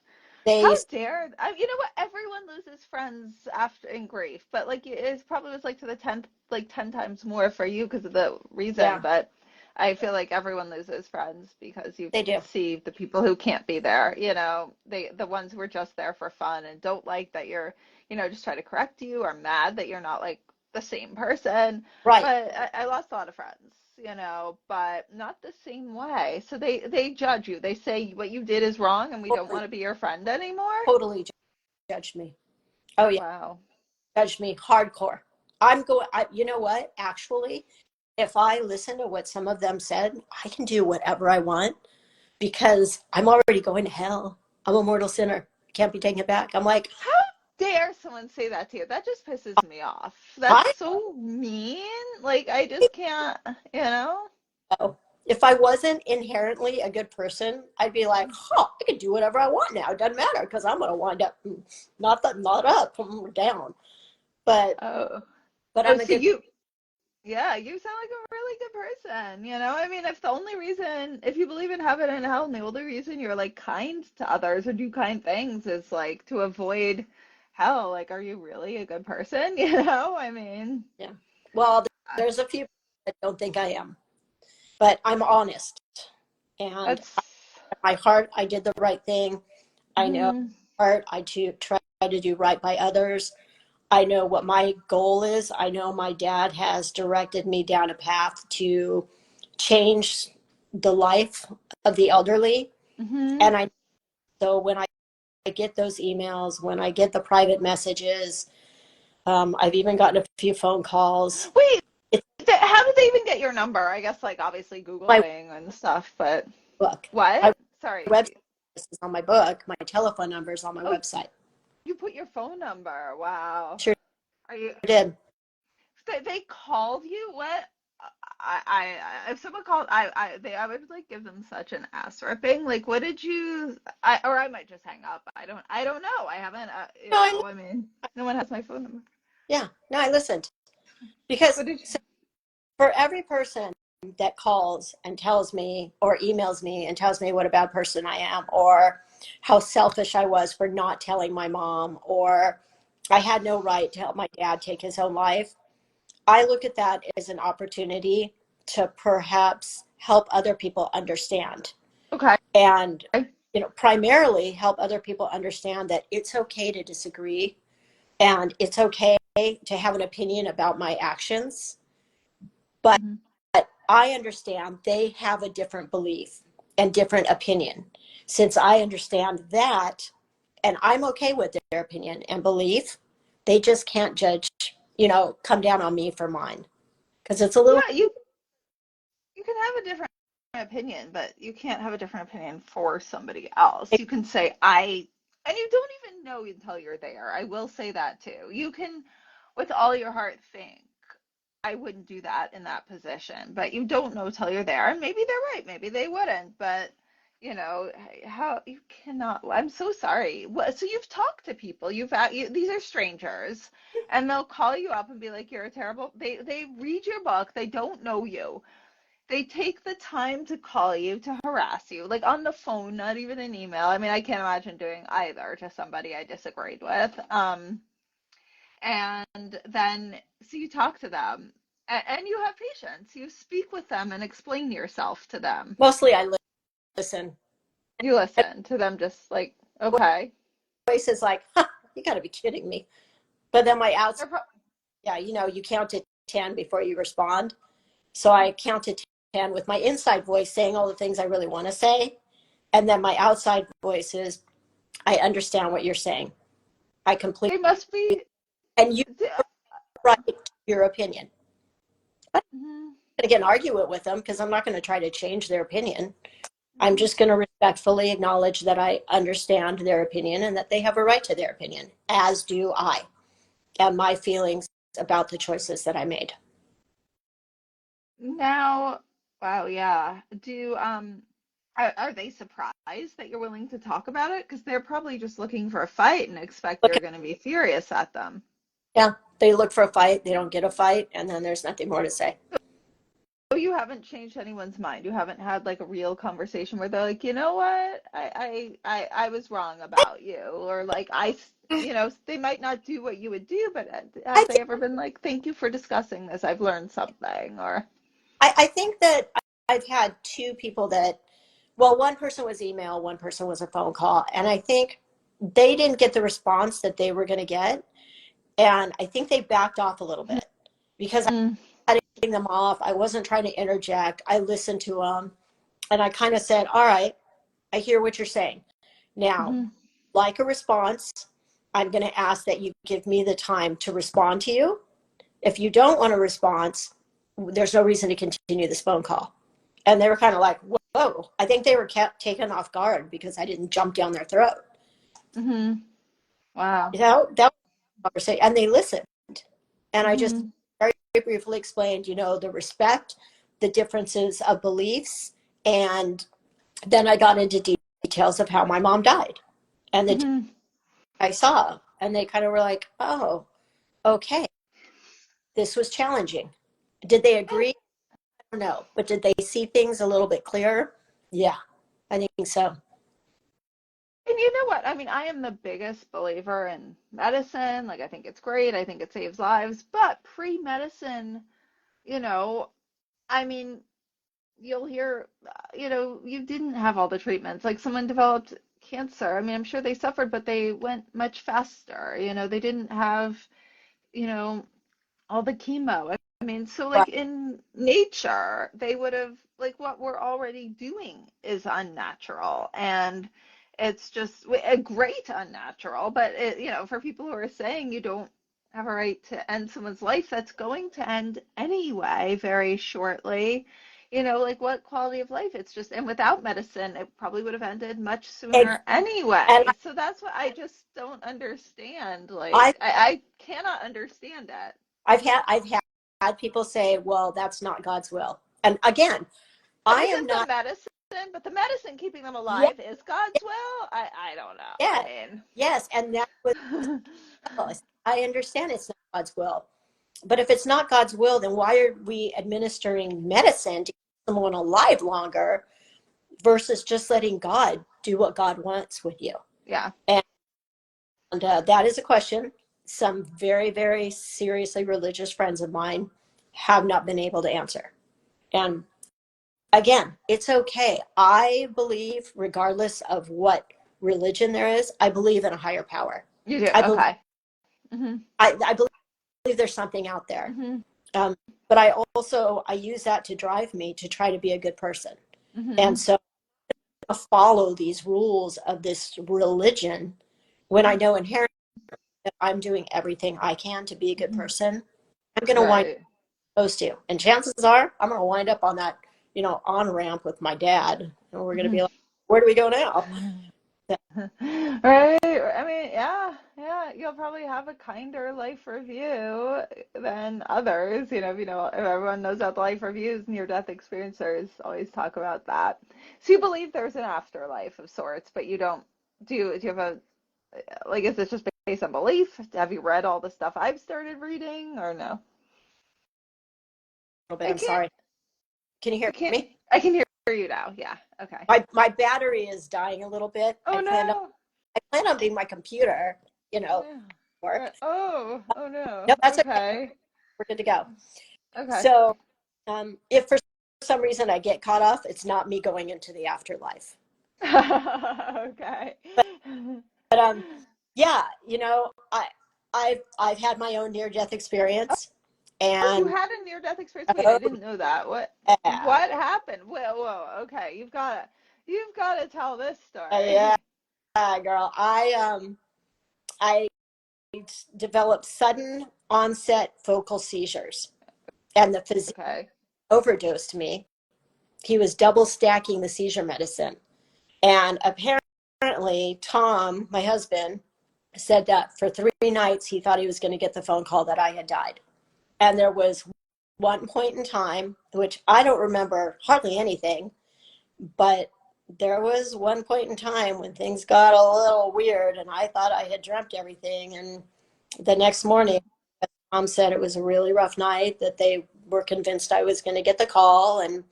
How They, dare, you know what? Everyone loses friends after in grief, but like it probably was like to the 10th, like 10 times more for you because of the reason, yeah, but I feel like everyone loses friends because you they do. see the people who can't be there, the ones who are just there for fun and don't like that you're, just try to correct you or mad that you're not like the same person. Right. But I lost a lot of friends, but not the same way. So they judge you. They say what you did is wrong and we don't Totally, want to be your friend anymore. totally judged me. Oh, yeah. Wow. Judged me hardcore. You know what? Actually, if I listen to what some of them said, I can do whatever I want because I'm already going to hell. I'm a mortal sinner. Can't be taken back. I'm like, How dare someone say that to you? That just pisses me off. That's I so mean. Like, I just can't, you know? know. If I wasn't inherently a good person, I'd be like, huh, I can do whatever I want now. It doesn't matter because I'm going to wind up not up, down. But Oh. but Oh, I'm a so good. yeah, you sound like a really good person, I mean, if you believe in heaven and hell, and the only reason you're like kind to others or do kind things is like to avoid hell, like, are you really a good person? I mean, Yeah. Well, there's a few that don't think I am, but I'm honest, and that's, in my heart, I did the right thing. I know mhm. heart, try to do right by others. I know what my goal is. I know my dad has directed me down a path to change the life of the elderly. Mm-hmm. And so when I get those emails, when I get the private messages, I've even gotten a few phone calls. Wait, It's how did they even get your number? I guess like obviously my Googling and stuff, but book. My what? Sorry, website is on my book. My telephone number is on my oh, website. you put your phone number. Wow. Sure Are you? did. They called you? What? If someone called, I would like give them such an ass ripping. Like, what did you? Or I might just hang up. I don't know. I haven't. No, I mean, no one has my phone number. yeah, no, I listened because What did so for every person that calls and tells me or emails me and tells me what a bad person I am or how selfish I was for not telling my mom or I had no right to help my dad take his own life. I look at that as an opportunity to perhaps help other people understand okay. and primarily help other people understand that it's okay to disagree and it's okay to have an opinion about my actions, but Mhm. I understand they have a different belief and different opinion. Since I understand that, and I'm okay with their opinion and belief, they just can't judge, come down on me for mine. Because it's a little, Yeah, you can have a different opinion, but you can't have a different opinion for somebody else. You can say and you don't even know until you're there. I will say that too. You can, with all your heart, think, I wouldn't do that in that position, but you don't know till you're there. And maybe they're right, maybe they wouldn't, but how you cannot. I'm so sorry. So you've talked to people. These are strangers, and they'll call you up and be like, "You're a terrible." They read your book. They don't know you. They take the time to call you to harass you, like on the phone, not even an email. I mean, I can't imagine doing either to somebody I disagreed with. And then so you talk to them and you have patience. You speak with them and explain yourself to them. mostly I listen. You My listen to them just like, okay. voice is like, huh, you got to be kidding me. But then my outside, They're pro- yeah, you count to 10 before you respond. So I count to 10 with my inside voice saying all the things I really want to say. And then my outside voice is, I understand what you're saying. I completely, they must be. and you right to your opinion. I'm Mhm, not going to argue it with them because I'm not going to try to change their opinion. I'm mhm. just going to respectfully acknowledge that I understand their opinion and that they have a right to their opinion, as do I, and my feelings about the choices that I made. Now, wow, yeah. Do are they surprised that you're willing to talk about it? Because they're probably just looking for a fight and expect Look, you're going to be furious at them. yeah, they look for a fight, they don't get a fight, and then there's nothing more to say. Oh, you haven't changed anyone's mind. You haven't had like a real conversation where they're like, you know what, I was wrong about you, or like they might not do what you would do, but I have they think ever been like, thank you for discussing this. I've learned something, or I think that I've had two people that, well, one person was email, one person was a phone call, and I think they didn't get the response that they were going to get, and I think they backed off a little bit because I mm, had to cutting them off. I wasn't trying to interject. I listened to them, and I kind of said, "All right, I hear what you're saying. Now, mhm, like a response, I'm going to ask that you give me the time to respond to you. If you don't want a response, there's no reason to continue this phone call." And they were kind of like, whoa. I think they were kept taken off guard because I didn't jump down their throat. mhm, wow, That was a conversation. And they listened. And I just mhm, very briefly explained, the respect, the differences of beliefs. And then I got into details of how my mom died and the mhm. I saw. And they kind of were like, oh, okay, this was challenging. Did they agree? I don't know. But did they see things a little bit clearer? Yeah, I think so. And you know what? I mean, I am the biggest believer in medicine. Like, I think it's great. I think it saves lives. But pre-medicine, you know, I mean, you'll hear, you didn't have all the treatments. Like, someone developed cancer. I mean, I'm sure they suffered, but they went much faster. They didn't have, you know, all the chemo. I mean, so Right. like in nature, they would have, like, what we're already doing is unnatural, and it's just a great unnatural. But for people who are saying you don't have a right to end someone's life that's going to end anyway very shortly, like what quality of life? It's just, and without medicine, it probably would have ended much Ex- sooner And anyway. So that's what I just don't understand. I, Like, I cannot understand it. I've had people say, well, that's not God's will. And again, But I am isn't the not, medicine, but the medicine keeping them yes, alive is God's will? I don't know. yes, I yes. And that was, mean, I understand it's not God's will. But if it's not God's will, then why are we administering medicine to keep someone alive longer versus just letting God do what God wants with you? yeah. And that is a question some very, very seriously religious friends of mine have not been able to answer. And again, it's okay. I believe, regardless of what religion there is, I believe in a higher power. You do. I believe, Okay. Mhm. I believe there's something out there. Mhm. But I use that to drive me to try to be a good person. And Mhm. so I follow these rules of this religion when I know inherently that I'm doing everything I can to be a good Mhm. person. I'm going to wind Right. up supposed to. And chances are I'm going to wind up on that, on ramp with my dad. And we're going to be Mhm. like, where do we go now? Right. I mean, yeah, yeah. You'll probably have a kinder life review than others. If everyone knows about the life reviews, near-death experiencers always talk about that. So you believe there's an afterlife of sorts, but you don't. Do you have a, like, is this just based on belief? Have you read all the stuff I've started reading, or no? A little bit. I I'm can't. sorry. Can you hear I can't. me? I can hear you now. Yeah. Okay. My battery is dying a little bit. Oh no. I plan on being my computer, Oh no. work. Oh no. No, that's okay. Okay. We're good to go. Okay. So, if for some reason I get caught off, it's not me going into the afterlife. Okay. But yeah, I've had my own near-death experience, Oh, you and had a near-death experience. Wait, I oh didn't know that. What yeah, what happened? Whoa. Okay, you've got to tell this yeah, story. girl. I developed sudden onset focal seizures, and the physician Okay. overdosed me. He was double stacking the seizure medicine, and apparently Tom, my husband, said that for 3 nights he thought he was going to get the phone call that I had died. And there was one point in time, which I don't remember hardly anything, but there was one point in time when things got a little weird and I thought I had dreamt everything. And the next morning, Mom said it was a really rough night, that they were convinced I was going to get the call. And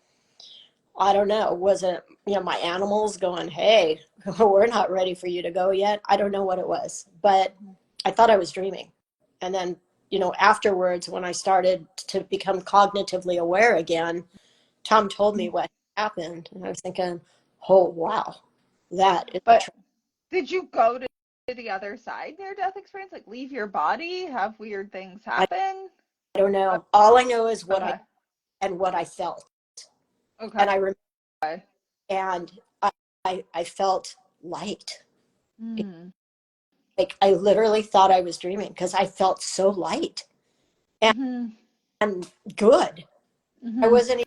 I don't know, was it, my animals going, hey, we're not ready for you to go yet? I don't know what it was, but I thought I was dreaming. And then, afterwards, when I started to become cognitively aware again, Tom told me what happened. And I was thinking, oh, wow, that is a But did you go to the other side near-death experience? Like leave your body, have weird things I happen? don't know. All I know is Okay. what I felt. Okay. And I remember, and I felt light. Mm. Like I literally thought I was dreaming because I felt so light Mhm. and good. I Mhm. wasn't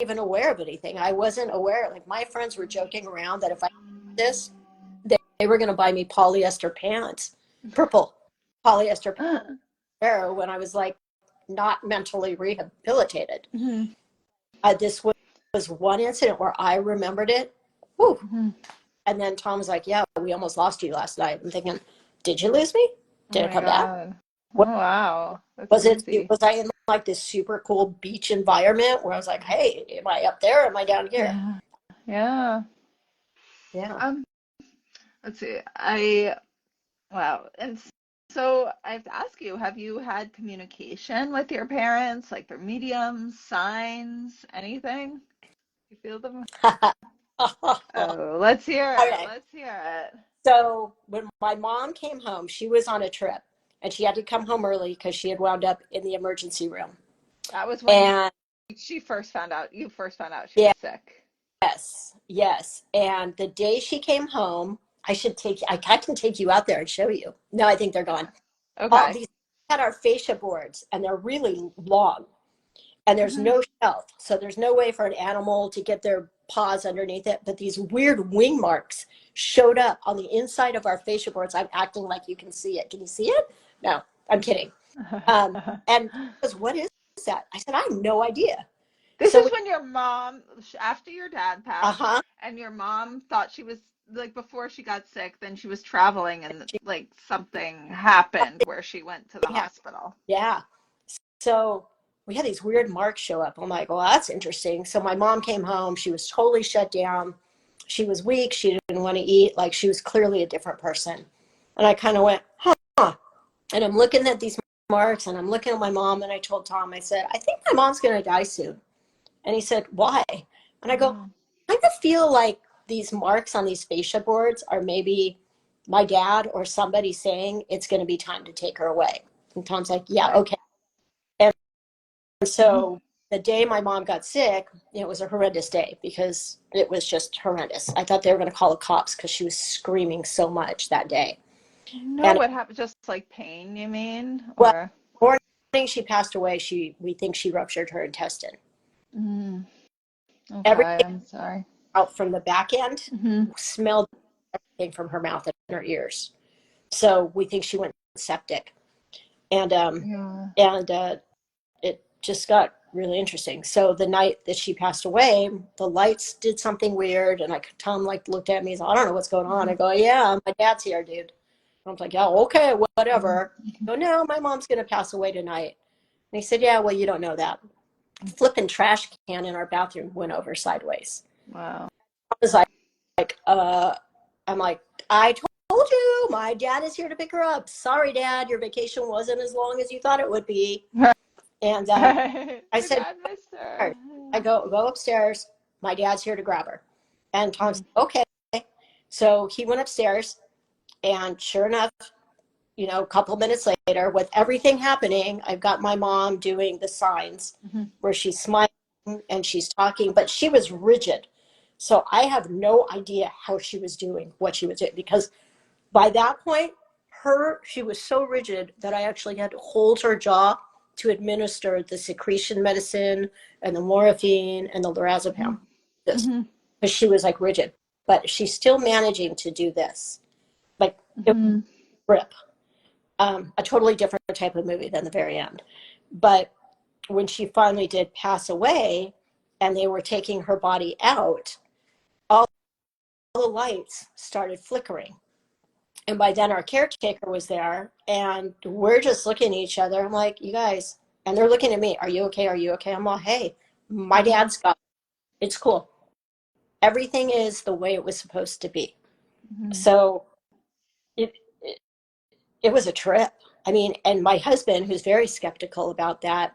even aware of anything. I wasn't aware. Like my friends were joking around that if I did this, they were going to buy me polyester pants, purple polyester pants, when I was like not mentally rehabilitated. Mhm. This was one incident where I remembered it. Whew. Mhm. And then Tom's like, yeah, we almost lost you last night. I'm thinking, did you lose me? Oh Did it my come back? God. Oh What wow. That's was it? crazy. Was I in like this super cool beach environment where I was like, hey, am I up there? Or am I down here? Yeah. Yeah. Yeah. Um, let's see. Wow. And so I have to ask you, have you had communication with your parents, like through mediums, signs, anything? You feel them? Oh, let's hear it. Okay. Let's hear it. So when my mom came home, she was on a trip. and she had to come home early because she had wound up in the emergency room. That was when And she first found out, you first found out she yeah, was sick. yes. And the day she came home, I can take you out there and show you. No, I think they're gone. All Okay. these had our fascia boards, and they're really long, and there's Mhm. no shelf. So there's no way for an animal to get their paws underneath it. But these weird wing marks showed up on the inside of our fascia boards. I'm acting like you can see it. Can you see it? No, I'm kidding. And she goes, what is that? I said, I have no idea. This So is we, when your mom, after your dad passed, uh-huh. and your mom thought she was like before she got sick, then she was traveling and like something happened where she went to the Yeah. hospital. Yeah. So we had these weird marks show up. I'm like, well, that's interesting. So my mom came home. She was totally shut down. She was weak. She didn't want to eat. Like she was clearly a different person. And I kind of went, huh. And I'm looking at these marks and I'm looking at my mom. And I told Tom, I said, I think my mom's going to die soon. And he said, why? And I go, Mm. I kind of feel like these marks on these fascia boards are maybe my dad or somebody saying it's going to be time to take her away. And Tom's like, yeah, Right. okay. And Mhm. so the day my mom got sick, it was a horrendous day because it was just horrendous. I thought they were going to call the cops because she was screaming so much that day. No, And what happened? Just like pain, you mean? well, Or morning she passed away. We think she ruptured her intestine. mm. Okay, Everything I'm sorry. out from the back end Hmm. smelled everything from her mouth and her ears. So we think she went septic. And Yeah. and it just got really interesting. So the night that she passed away, the lights did something weird, and Tom like looked at me. He's like, I don't know what's going on. I Hmm. go, yeah, my dad's here, dude. I was like, yeah, okay, Hmm. whatever. I go, no, my mom's gonna pass away tonight. And he said, yeah, well, you don't know that. Flipping trash can in our bathroom went over sideways. Wow. I was like, I'm like, I told you, my dad is here to pick her up. Sorry, Dad, your vacation wasn't as long as you thought it would be. And I Your said, dad missed her. upstairs. I go upstairs. My dad's here to grab her. And Tom Mm. said, okay. So he went upstairs, and sure enough, a couple minutes later, with everything happening, I've got my mom doing the signs Mhm. where she's smiling and she's talking, but she was rigid. So I have no idea how she was doing what she was doing because by that point, she was so rigid that I actually had to hold her jaw to administer the secretion medicine and the morphine and the lorazepam. Mhm. This Mhm. because she was like rigid, but she's still managing to do this. Like it was Mhm. a grip, a totally different type of movie than the very end. But when she finally did pass away, and they were taking her body out, all the lights started flickering. And by then our caretaker was there and we're just looking at each other. I'm like, you guys, and they're looking at me, are you okay? Are you okay? I'm all, hey, my Mhm. dad's got it. It's cool. Everything is the way it was supposed to be. Mhm. So it, it was a trip. I mean, and my husband, who's very skeptical about that,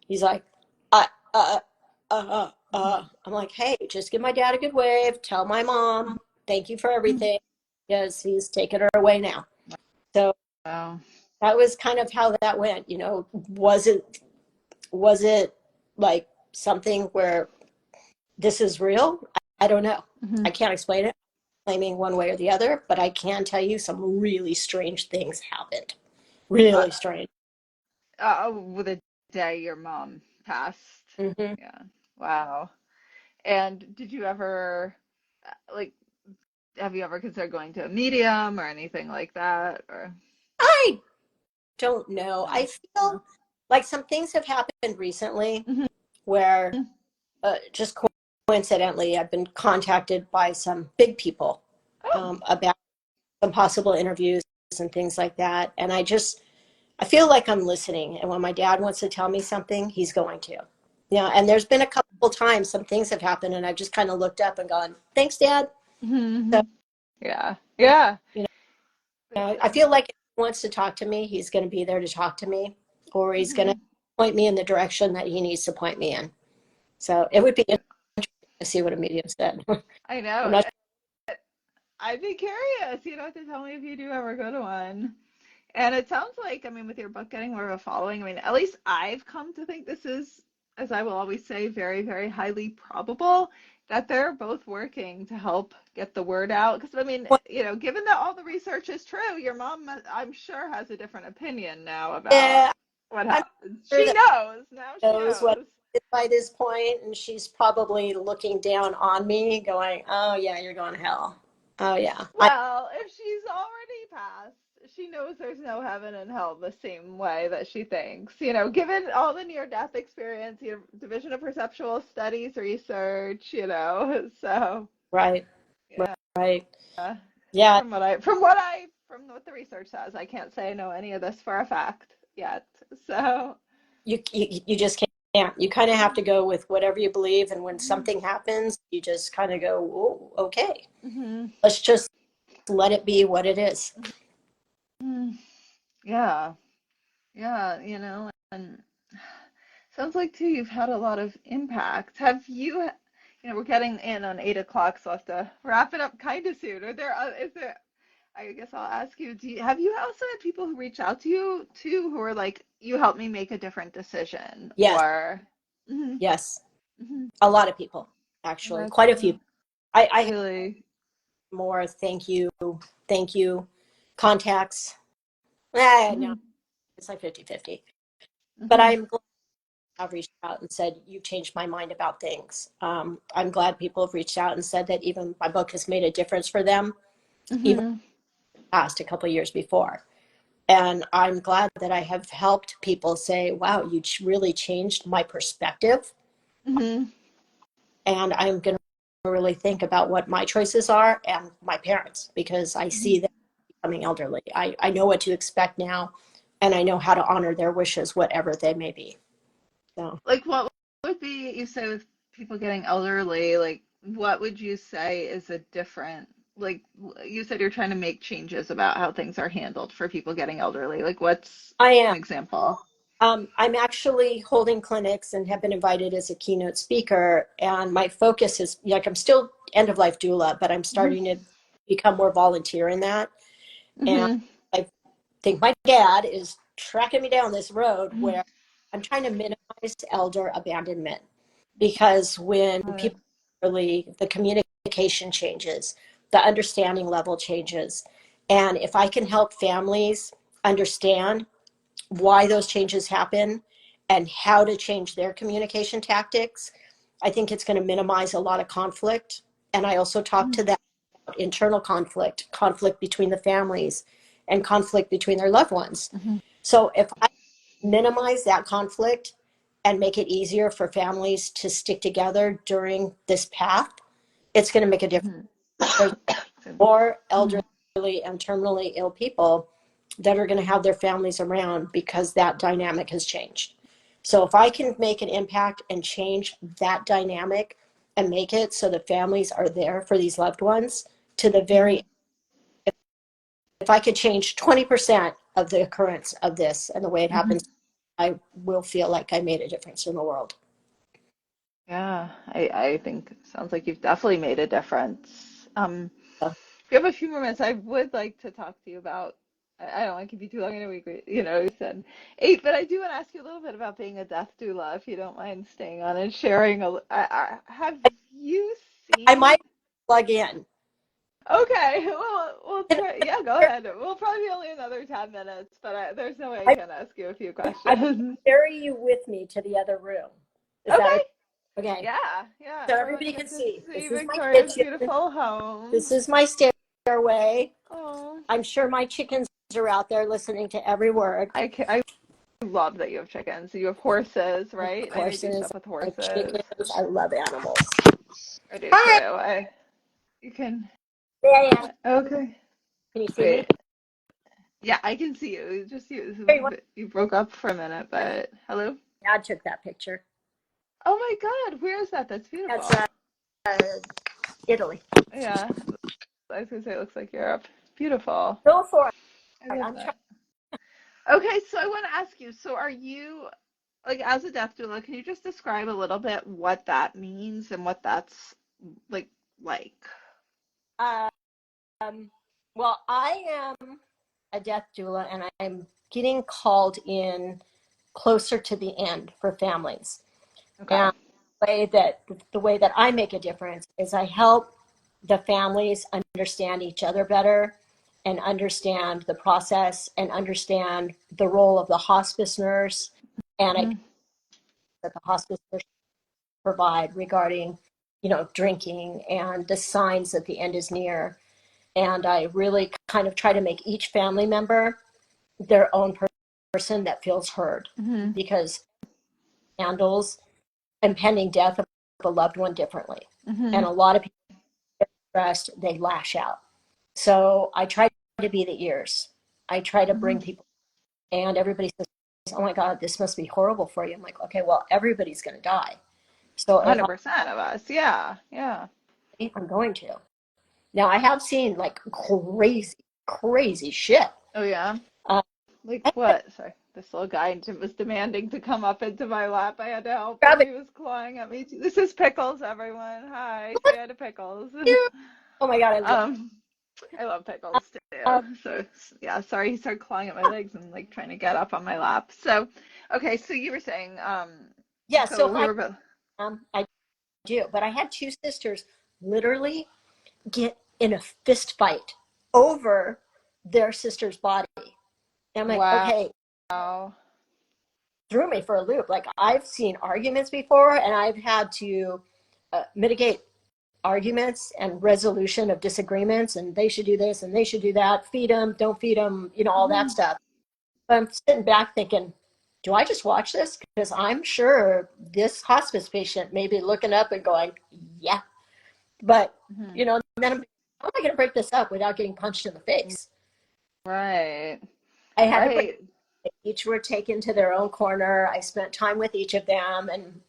he's like, uh, uh, Mhm. I'm like, hey, just give my dad a good wave. Tell my mom, thank you for Mhm. everything, because he's taking her away now. So Wow. that was kind of how that went. Was it like something where this is real? I don't know. I Mhm. can't explain it, claiming one way or the other, but I can tell you some really strange things happened. Uh, Really strange. with the day your mom passed. Hmm. Yeah. Wow. And did you ever like have you ever considered going to a medium or anything like that or I don't know. I no? feel No. like some things have happened recently Mhm. where just coincidentally, I've been contacted by some big people Oh. about some possible interviews and things like that. And I feel like I'm listening. And when my dad wants to tell me something, he's going to. Yeah. And there's been a couple times some things have happened and I've just kind of looked up and gone, thanks, Dad. So, Mhm. Yeah. Yeah. you Makes I sense. feel like if he wants to talk to me, he's going to be there to talk to me, or he's going to Mhm. point me in the direction that he needs to point me in. So it would be Yeah. interesting to see what a medium said. I I'm know. not I'd be curious. You don't have to tell me if you do ever go to one. And it sounds like, I mean, with your book getting more of a following, I mean, at least I've come to think this is, as I will always say, very, very highly probable that they're both working to help get the word out. Because, I mean, Well, given that all the research is true, your mom, I'm sure, has a different opinion now about yeah, what I'm happened. sure She that knows. Now she she knows what knows. it is by this point, and she's probably looking down on me, going, "Oh yeah, you're going to hell. Oh yeah." Well, if she's already passed, she knows there's no heaven and hell the same way that she thinks. Given all the near-death experience, division of perceptual studies research, so Right, yeah. right. Yeah, From what the research says, I can't say I know any of this for a fact yet. So, you just can't. You kind of have to go with whatever you believe, and when mhm, something happens, you just kind of go, "Oh, okay. mhm, Let's just let it be what it is." mhm. Yeah, yeah, and sounds like too you've had a lot of impact. Have you, we're getting in on 8 o'clock, so I have to wrap it up kind of soon. Is there, I guess I'll ask you, have you also had people who reach out to you too, who are like, you helped me make a different decision, Yes, or, hmm yes. hmm A lot of people, actually, that's quite a few. I have really, more thank you contacts. No, hmm it's like 50-50. But hmm I'm glad I've reached out and said, "You changed my mind about things." I'm glad people have reached out and said that even my book has made a difference for them, even hmm past a couple of years before. And I'm glad that I have helped people say, "Wow, you really changed my perspective." hmm And I'm going to really think about what my choices are and my parents, because I see them becoming elderly. I know what to expect now, and I know how to honor their wishes, whatever they may be. So like what would be, you say with people getting elderly, like what would you say is a different, like you said you're trying to make changes about how things are handled for people getting elderly. Like what's I an am. example? I'm actually holding clinics and have been invited as a keynote speaker. And my focus is like I'm still end of life doula, but I'm Hmm starting to become more volunteer in that. And hmm I think my dad is tracking me down this road where I'm trying to minimize elder abandonment, because when Good. people really, the communication changes, the understanding level changes. And if I can help families understand why those changes happen and how to change their communication tactics, I think it's going to minimize a lot of conflict. And I also talk to them about internal conflict between the families, and conflict between their loved ones. Hmm So if I minimize that conflict and make it easier for families to stick together during this path, it's going to make a difference. hmm There's more hmm elderly and terminally ill people that are going to have their families around because that dynamic has changed. So if I can make an impact and change that dynamic and make it so the families are there for these loved ones to the very, if I could change 20% of the occurrence of this and the way it hmm happens, I will feel like I made a difference in the world. Yeah, I think it sounds like you've definitely made a difference. So If you have a few more minutes, I would like to talk to you about. I don't want to keep you too long. I know you said 8, but I do want to ask you a little bit about being a death doula, if you don't mind staying on and sharing. Have you I seen? might plug in. Okay, well, we'll Can try. Yeah, go ahead. We'll probably be only another 10 minutes, but there's no way I I, can't ask you a few I questions. carry you with me to the other room. Is that Okay. okay? Okay. Yeah, yeah. So Everyone everybody can get to see. see This is my Victoria's kitchen. beautiful home. This is my stairway. Oh, I'm sure my chickens are out there listening to every word. I love that you have chickens. You have horses, Of right? I know you do horses, stuff with I like horses. chickens. I love animals. I do too. Hi. You can, There I am. okay. Can you see me? Wait. Yeah, I can see you. Just Here you want. you broke up for a minute, but hello? Dad took that picture. Oh my God, where is that? That's That's beautiful. uh, Italy. Yeah, I was gonna say it looks like Europe. Beautiful. Go for it. I love I'm trying. that. Okay, so I want to ask you, so are you, like, as a death doula, can you just describe a little bit what that means and what that's like? Um, well, I am. a death doula, and I'm getting called in closer to the end for families. Okay. And the way that I make a difference is I help the families understand each other better and understand the process and understand the role of the hospice nurse and I Mhm. that the hospice nurse provide regarding, drinking and the signs that the end is near. And I really kind of try to make each family member their own person that feels heard Mhm. because it handles impending death of a loved one differently. And Mhm. a lot of people get stressed, they lash out. So I try to be the ears. I try to Mhm. bring people, and everybody says, "Oh my God, this must be horrible for you." I'm like, "Okay, well, everybody's going to die. So if 100% of us. Yeah. Yeah. I'm going to." Now, I have seen like crazy, crazy shit. Oh yeah. Uh, Like I what? Sorry. This little guy was demanding to come up into my lap. I had to help him. grab it. He was clawing at me too. This is Pickles, everyone. Hi. Say hi to Pickles. Oh my God, I love Um, I love pickles it. too. So yeah, sorry, he started clawing at my legs and like trying to get up on my lap. So okay, so you were saying, Yeah, so so if we were both I do, but I had two sisters literally get in a fist fight over their sister's body. And I'm like, wow. okay, threw me for a loop. Like I've seen arguments before, and I've had to mitigate arguments and resolution of disagreements, and they should do this and they should do that. Feed them, don't feed them, all that Mhm. stuff. But I'm sitting back thinking, do I just watch this? Because I'm sure this hospice patient may be looking up and going, yeah. But, Mhm. then how am I going to break this up without getting punched in the face? Right. I had to break. Right. Each were taken to their own corner. I spent time with each of them and,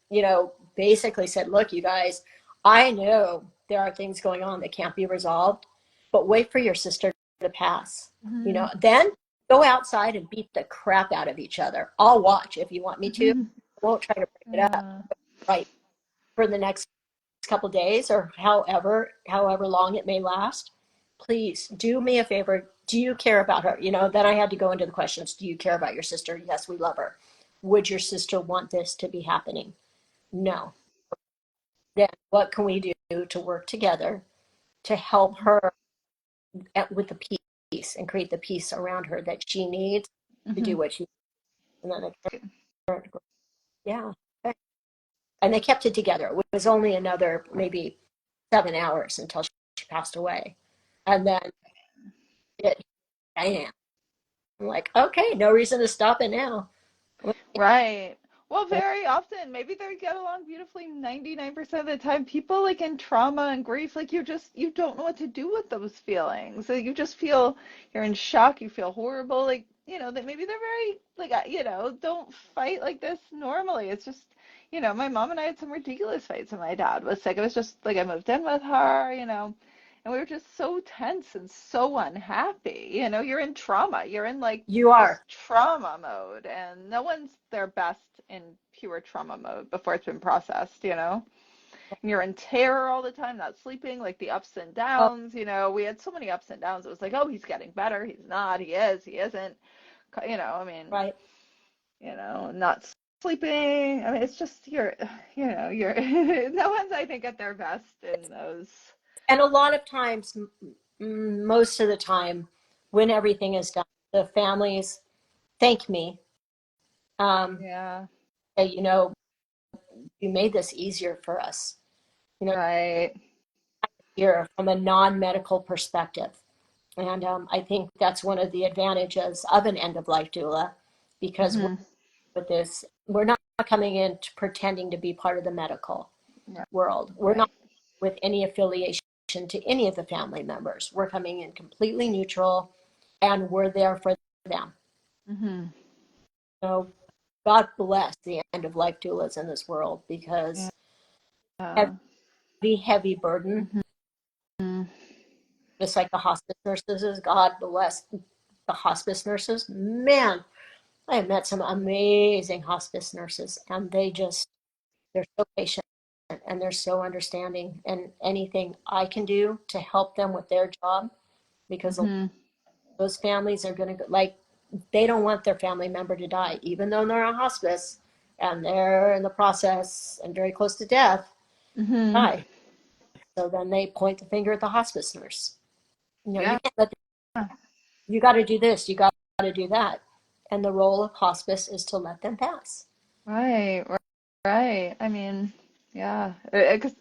basically said, look, you guys, I know there are things going on that can't be resolved, but wait for your sister to pass. Mhm. Then go outside and beat the crap out of each other. I'll watch if you want me to. Mhm. I won't try to break it up Yeah. right for the next couple days or however long it may last. Please do me a favor. Do you care about her? Then I had to go into the questions. Do you care about your sister? Yes, we love her. Would your sister want this to be happening? No. Then what can we do to work together to help her with the peace and create the peace around her that she needs to do Mhm. what she and then yeah. And they kept it together. It was only another maybe 7 hours until she passed away. And then it, damn. I'm like, okay, no reason to stop it now. Right. Well, very often, maybe they get along beautifully 99% of the time. People like in trauma and grief, like you don't know what to do with those feelings. So you just feel you're in shock, you feel horrible, like, that maybe they're very like, don't fight like this normally. It's just, my mom and I had some ridiculous fights when my dad was sick. It was just like I moved in with her, and we were just so tense and so unhappy. You're in trauma. You're in like You this are. trauma mode, and no one's their best in pure trauma mode before it's been processed. And you're in terror all the time, not sleeping, like the ups and Oh, downs. We had so many ups and downs. It was like, oh, he's getting better. He's not. He is. He isn't. I mean, right. not sleeping. I mean, it's just you're no one's, I think, at their best in those. And a lot of times, most of the time, when everything is done, the families thank me. Um, Yeah. say, you made this easier for us. You know, Right. here from a non-medical perspective. And I think that's one of the advantages of an end-of-life doula, because Hmm. with this, we're not coming in pretending to be part of the medical Right. world. We're not Right. with any affiliation to any of the family members. We're coming in completely neutral, and we're there for them. Hmm. So God bless the end-of-life doulas in this world, because Yeah. heavy, heavy burden, Hmm. just like the hospice nurses is. God bless the hospice nurses. Man, I have met some amazing hospice nurses, and they're so patient and they're so understanding. And anything I can do to help them with their job, because a lot Hmm. those families are going to, like, they don't want their family member to die, even though they're on hospice and they're in the process and very close to death, Mm-hmm. die. So then they point the finger at the hospice nurse. You know, you Yeah. can't let them, you got to do this, you got to do that. And the role of hospice is to let them pass. Right. Right. I mean, yeah. Because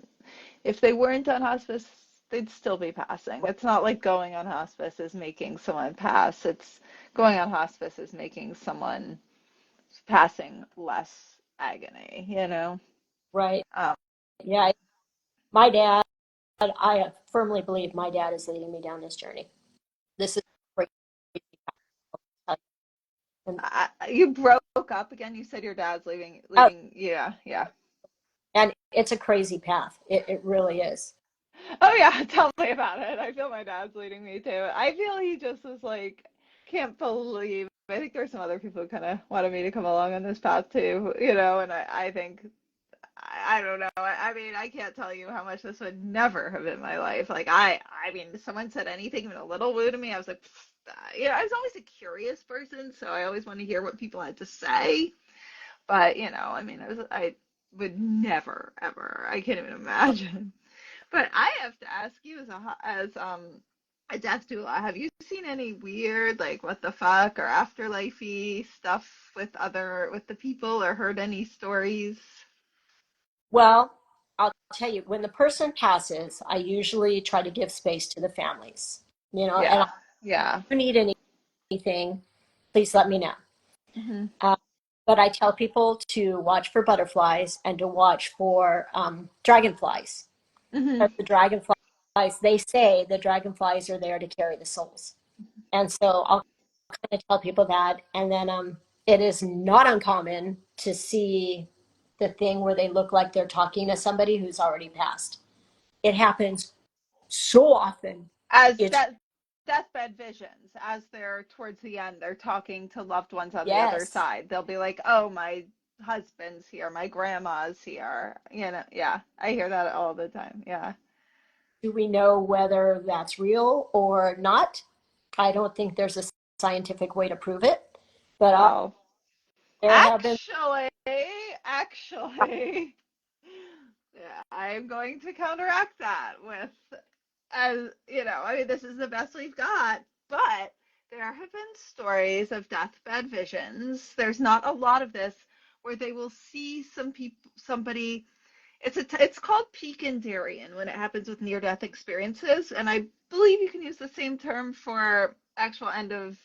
if they weren't on hospice, they'd still be passing. It's not like going on hospice is making someone pass. It's going on hospice is making someone passing less agony, you know? Right. Um, Yeah. My dad, I firmly believe my dad is leading me down this journey. This is crazy. And, you broke up again. You said your dad's leaving, oh, leaving. Yeah, yeah. and it's a crazy path. It really is. Oh yeah, tell me about it. I feel my dad's leading me too. I feel he just was like, can't believe. I think there's some other people who kind of wanted me to come along on this path too, you know, and I think I don't know. I mean, I can't tell you how much this would never have been my life. Like I mean, if someone said anything even a little woo to me, I was like, you know, I was always a curious person, so I always wanted to hear what people had to say. But you know, I mean, I would never ever. I can't even imagine. But I have to ask you as a death doula, have you seen any weird like what the fuck or afterlifey stuff with the people or heard any stories? Well, I'll tell you, when the person passes, I usually try to give space to the families, you know, and Yeah. if Yeah. you need anything, please let me know. Hmm. Uh, but I tell people to watch for butterflies and to watch for dragonflies. Hmm. Because the dragonflies, they say the dragonflies are there to carry the souls. And so I'll kind of tell people that. And then it is not uncommon to see the thing where they look like they're talking to somebody who's already passed. It happens so often. As It's deathbed visions, as they're towards the end, they're talking to loved ones on the other yes. side. They'll be like, "Oh, my husband's here, my grandma's here." You know, yeah, I hear that all the time. Yeah. Do we know whether that's real or not? I don't think there's a scientific way to prove it, but Well, there have been. actually, yeah, I'm going to counteract that with, as you know, I mean, this is the best we've got, but there have been stories of deathbed visions. There's not a lot of this where they will see somebody. It's called Pekindarian when it happens with near death experiences, and I believe you can use the same term for actual end of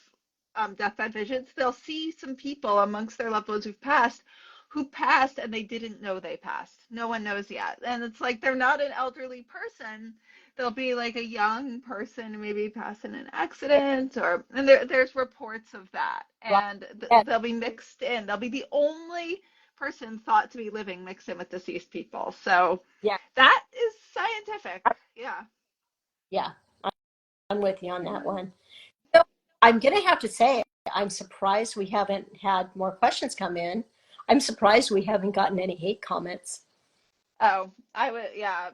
deathbed visions. They'll see some people amongst their loved ones who passed and they didn't know they passed. No one knows yet, and it's like they're not an elderly person. They'll be like a young person, maybe passed in an accident, or and there's reports of that, and they'll be mixed in. They'll be the only person thought to be living mixed in with deceased people. So Yeah, that is scientific. Yeah. yeah, I'm with you on that one. So I'm going to have to say, I'm surprised we haven't had more questions come in. I'm surprised we haven't gotten any hate comments. Oh, I would. Yeah.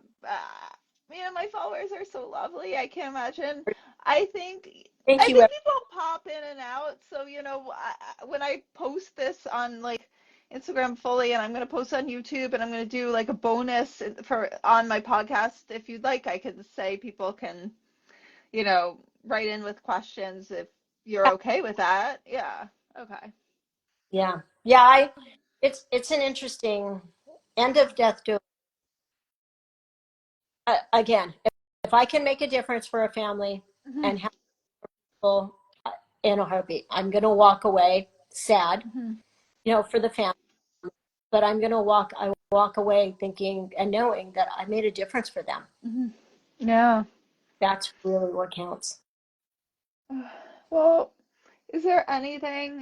My followers are so lovely. I can't imagine. I think. Thank I you. think people pop in and out. So when I post this on like Instagram fully, and I'm gonna post on YouTube, and I'm gonna do like a bonus for on my podcast. If you'd like, I could say people can write in with questions if you're okay with that. Yeah. Okay. Yeah, yeah. It's an interesting end of death. Again, if I can make a difference for a family Hmm. and help people in a heartbeat, I'm going to walk away sad, Hmm. for the family. But I walk away thinking and knowing that I made a difference for them. Hmm. Yeah. That's really what counts. Well, is there anything,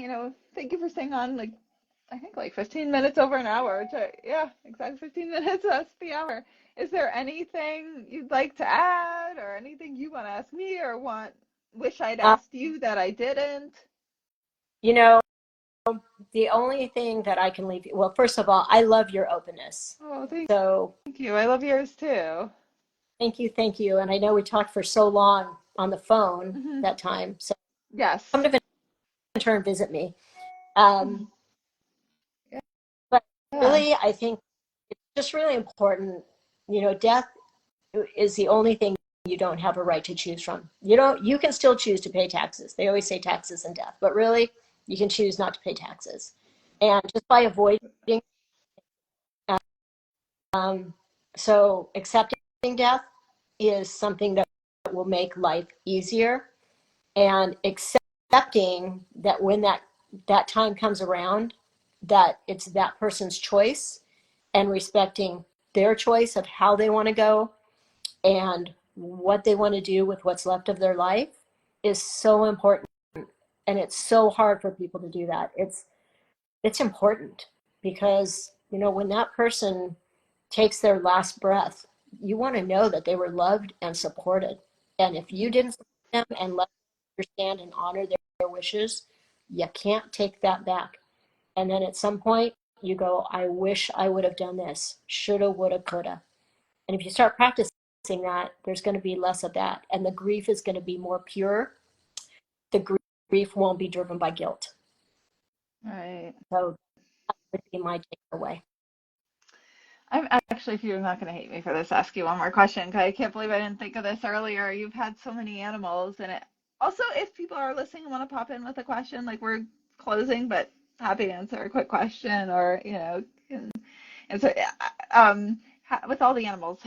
thank you for staying on like I think like 15 minutes over an hour yeah, exactly 15 minutes, that's the hour. Is there anything you'd like to add or anything you want to ask me or wish I'd Uh, asked you that I didn't? you know, the only thing that I can leave you, well, first of all, I love your openness. Oh, thank So you. I love yours too. thank you, thank you. And I know we talked for so long on the phone Hmm. that time. So Yes. come to Ventura and visit me. Um, but Yeah. really, I think it's just really important. Death is the only thing you don't have a right to choose from. You can still choose to pay taxes. They always say taxes and death, but really, you can choose not to pay taxes. And just by avoiding, um, so accepting death is something that will make life easier, and accepting that when that time comes around, that it's that person's choice, and respecting their choice of how they want to go and what they want to do with what's left of their life is so important. And it's so hard for people to do that. It's important because when that person takes their last breath, you want to know that they were loved and supported. And if you didn't support them and let them understand and honor their wishes, you can't take that back. And then at some point you go, I wish I would have done this, shoulda, woulda, coulda. And if you start practicing that, there's going to be less of that. And the grief is going to be more pure. The grief won't be driven by guilt. Right. So that would be my takeaway. I'm actually, if you're not going to hate me for this, ask you one more question because I can't believe I didn't think of this earlier. You've had so many animals, and it also, if people are listening and want to pop in with a question, like we're closing, but happy to answer a quick question or, and so, with all the animals,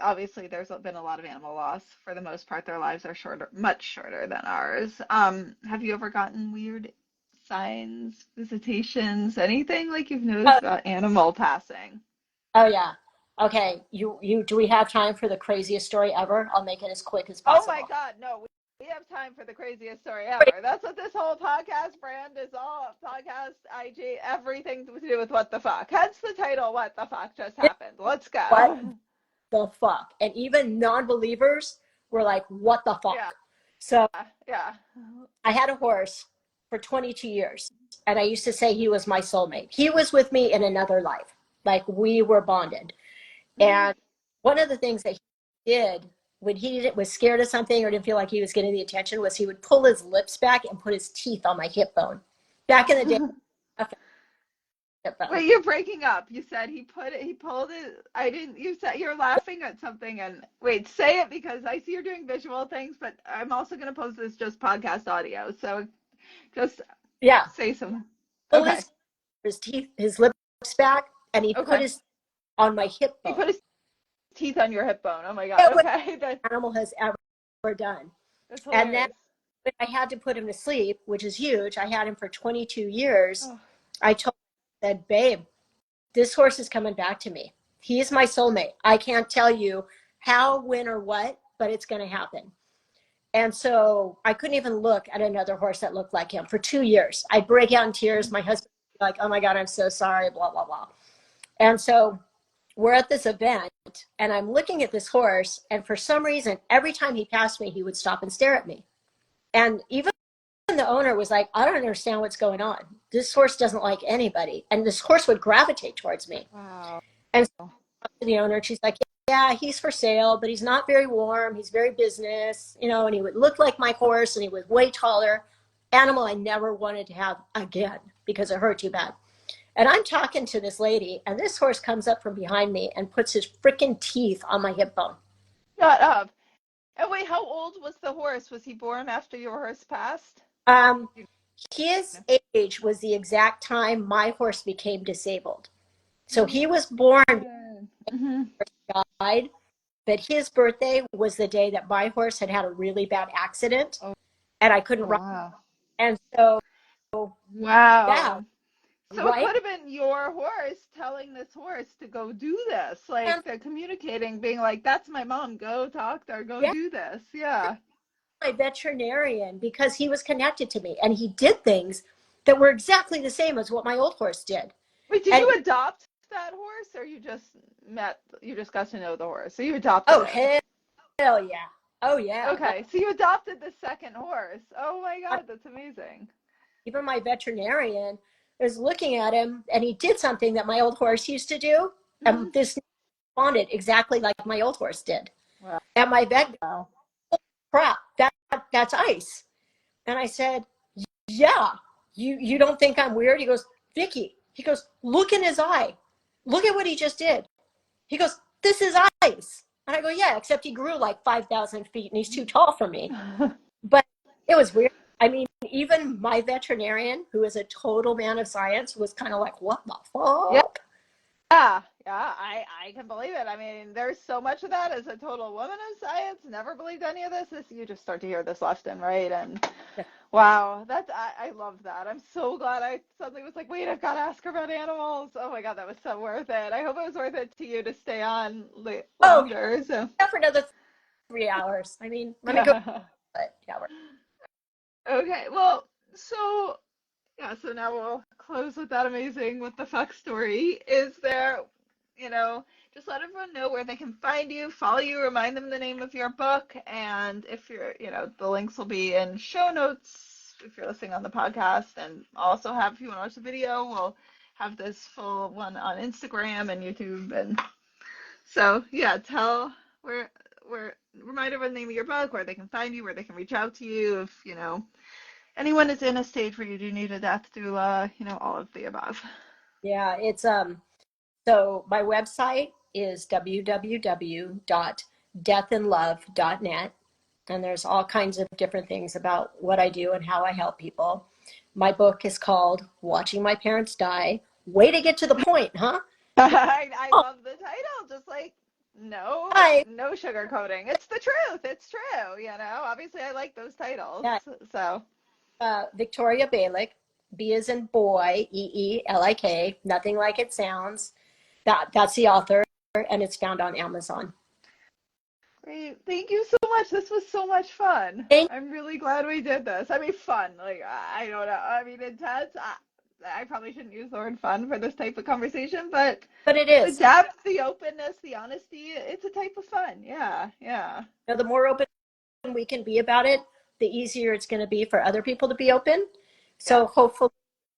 obviously there's been a lot of animal loss. For the most part, their lives are shorter, much shorter than ours. Have you ever gotten weird signs, visitations, anything like you've noticed Oh, about animal passing? oh yeah. Okay. You do we have time for the craziest story ever? I'll make it as quick as Oh my possible. God, no, we have time for the craziest story ever. That's what this whole podcast brand is all podcast, IG, everything to do with what the fuck. Hence the title, What the Fuck Just Happened. Let's What go. the fuck? And even non-believers were like, what the Yeah, fuck? So yeah. I had a horse for 22 years, and I used to say he was my soulmate. He was with me in another life. Like we were bonded. Mhm. And one of the things that he did when he was scared of something or didn't feel like he was getting the attention was he would pull his lips back and put his teeth on my hip bone. Back in the day, hip bone. Wait, you're breaking up. You said he pulled it. I didn't, you said you're laughing at something and wait, say it because I see you're doing visual things, but I'm also going to post this just podcast audio. So just Yeah. say some. Pull Okay. his teeth, his lips back, and he put Okay. his on my hip He put bone. his teeth on your hip bone. Oh my God. It was Okay. an animal has ever done. That's And then hilarious. when I had to put him to sleep, which is huge, I had him for 22 years. Oh, I told him, I said, babe, this horse is coming back to me. He's my soulmate. I can't tell you how, when, or what, but it's going to happen. And so I couldn't even look at another horse that looked like him for 2 years. I'd break out in tears. My husband would be like, oh my God, I'm so sorry, blah, blah, blah. And so we're at this event, and I'm looking at this horse. And for some reason, every time he passed me, he would stop and stare at me. And even the owner was like, I don't understand what's going on. This horse doesn't like anybody. And this horse would gravitate towards me. wow. And so to the owner, she's like, yeah, he's for sale, but he's not very warm. He's very business, and he would look like my horse, and he was way taller. Animal I never wanted to have again because it hurt too bad. And I'm talking to this lady, and this horse comes up from behind me and puts his freaking teeth on my hip bone. Shut up. And wait, how old was the horse? Was he born after your horse passed? Um, You his know. age was the exact time my horse became disabled. So Oh he my was born, God. Mm-hmm. died, but his birthday was the day that my horse had a really bad accident, Oh, and I couldn't ride. wow. And so, yeah, Wow. So it right. could have been your horse telling this horse to go do this. And Like they're communicating, being like, that's my mom. Go talk to her. Go yeah, do this. Yeah. my veterinarian because he was connected to me and he did things that were exactly the same as what my old horse did. Wait, did And you adopt that horse or you just got to know the horse? So you adopted oh, it. hell yeah. Oh, yeah. Like, Okay. So you adopted the second horse. Oh my God. That's amazing. even my veterinarian was looking at him and he did something that my old horse used to do. And Hmm. this responded exactly like my old horse did. Wow. And my vet, Wow. crap, that's ice. And I said, yeah, you don't think I'm weird? He goes, Vicky, he goes, look in his eye. Look at what he just did. He goes, this is ice. And I go, yeah, except he grew like 5,000 feet and he's too tall for me. But it was weird. I mean, even my veterinarian, who is a total man of science, was kind of like, what the fuck? Yeah, I can believe it. I mean, there's so much of that as a total woman of science. Never believed any of this. You just start to hear this left and right, and wow, I love that. I'm so glad I suddenly was like, wait, I've got to ask her about animals. Oh my God, that was so worth it. I hope it was worth it to you to stay on longer. So Yeah, for another 3 hours. I mean, let me go. But yeah, okay, well, so yeah, so now we'll close with that amazing what the fuck story. Is there, just let everyone know where they can find you, follow you, remind them the name of your book, and if you're, the links will be in show notes if you're listening on the podcast, and also have, if you want to watch the video, we'll have this full one on Instagram and YouTube, and so yeah, tell remind everyone the name of your book, where they can find you, where they can reach out to you, if, anyone is in a stage where you do need a death doula, all of the above. yeah, it's so my website is www.deathandlove.net, and there's all kinds of different things about what I do and how I help people. My book is called Watching My Parents Die. Way to get to the point, huh? I Oh, love the title. Just like no hi. no sugarcoating. It's the truth. It's true. Obviously I like those titles. Yeah, So Victoria Beelik, B as in boy, Eelik, nothing like it sounds. That's the author, and it's found on Amazon. great. Thank you so much. This was so much fun. Thank I'm really glad we did this. I mean, fun. Like, I don't know. I mean, intense. I probably shouldn't use the word fun for this type of conversation, but But it the is. depth, the openness, the honesty, it's a type of fun. Yeah, yeah. The more open we can be about it, the easier it's going to be for other people to be open. Yeah. So hopefully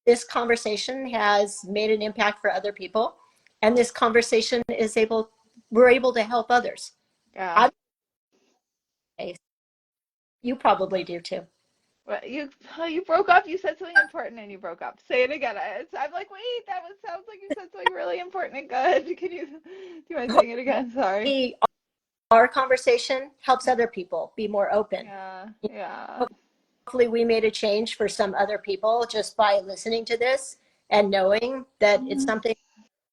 this conversation has made an impact for other people, and this conversation we're able to help others. Yeah. You probably do too. Well, you broke up. You said something important and you broke up. Say it again. I'm like, wait, sounds like you said something really important and good. Do you mind saying it again? Sorry. Hopefully, our conversation helps other people be more open. Yeah, yeah. Hopefully we made a change for some other people just by listening to this and knowing that it's Mhm. something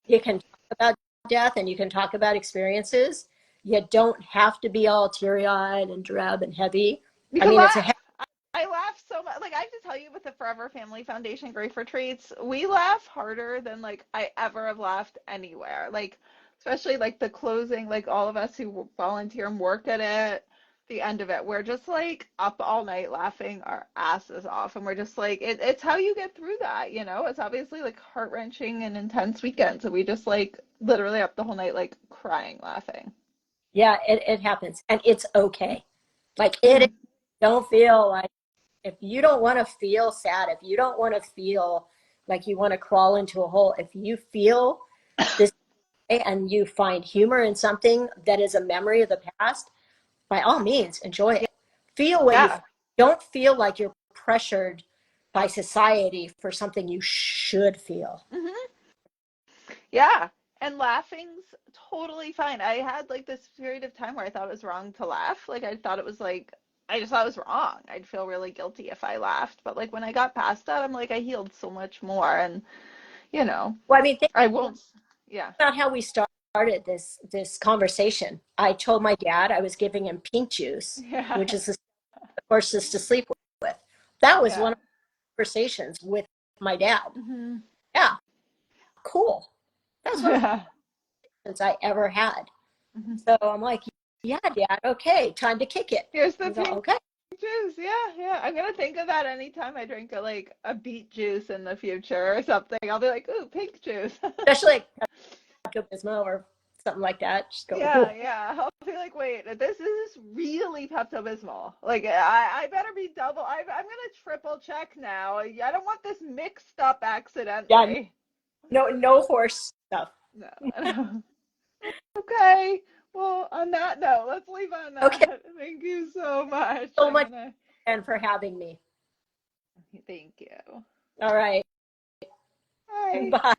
you can talk about death and you can talk about experiences. You don't have to be all teary-eyed and drab and heavy. You I can mean, it's a laugh. I laugh so much. Like I have to tell you, with the Forever Family Foundation Grief Retreats, we laugh harder than like I ever have laughed anywhere. Like especially like the closing, like all of us who volunteer and work at it, the end of it, we're just like up all night laughing our asses off, and we're just like it's how you get through that. It's obviously like heart-wrenching and intense weekend, so we just like literally up the whole night like crying laughing. Yeah, it happens and it's okay. Like it is, Mhm. don't feel like if you don't want to feel sad, if you don't want to feel like you want to crawl into a hole, if you feel this way and you find humor in something that is a memory of the past, by all means, enjoy it. Feel what you Yeah. don't feel like you're pressured by society for something you should feel. Hmm. Yeah, and laughing's totally fine. I had like this period of time where I thought it was wrong to laugh. Like I thought it was like I just thought it was wrong. I'd feel really guilty if I laughed. But like when I got past that, I'm like I healed so much more, and you know, Well, I mean, think I won't. Yeah. about how we started this conversation. I told my dad I was giving him pink juice, which Yeah. is the horses to sleep with. That was one Yeah. of the conversations with my dad. Hmm. Yeah, cool. That was one of Yeah. the conversations I ever had. Hmm. So I'm like, yeah, dad, okay, time to kick it. Here's the He's all, pink okay. juice. Yeah, yeah. I'm gonna think of that anytime I drink a beet juice in the future or something. I'll be like, ooh, pink juice. Especially like Pepto-Bismol or something like that. Just go, Yeah, ooh. yeah. I'll be like, wait, this is really Pepto-Bismol. Like, I better be double. I'm gonna triple check now. I don't want this mixed up Yeah, accidentally. no horse stuff. No. Okay. Well, on that note, let's leave on Okay, that. Thank you so much. so I'm much gonna. and for having me. Thank you. All right. Bye. Bye.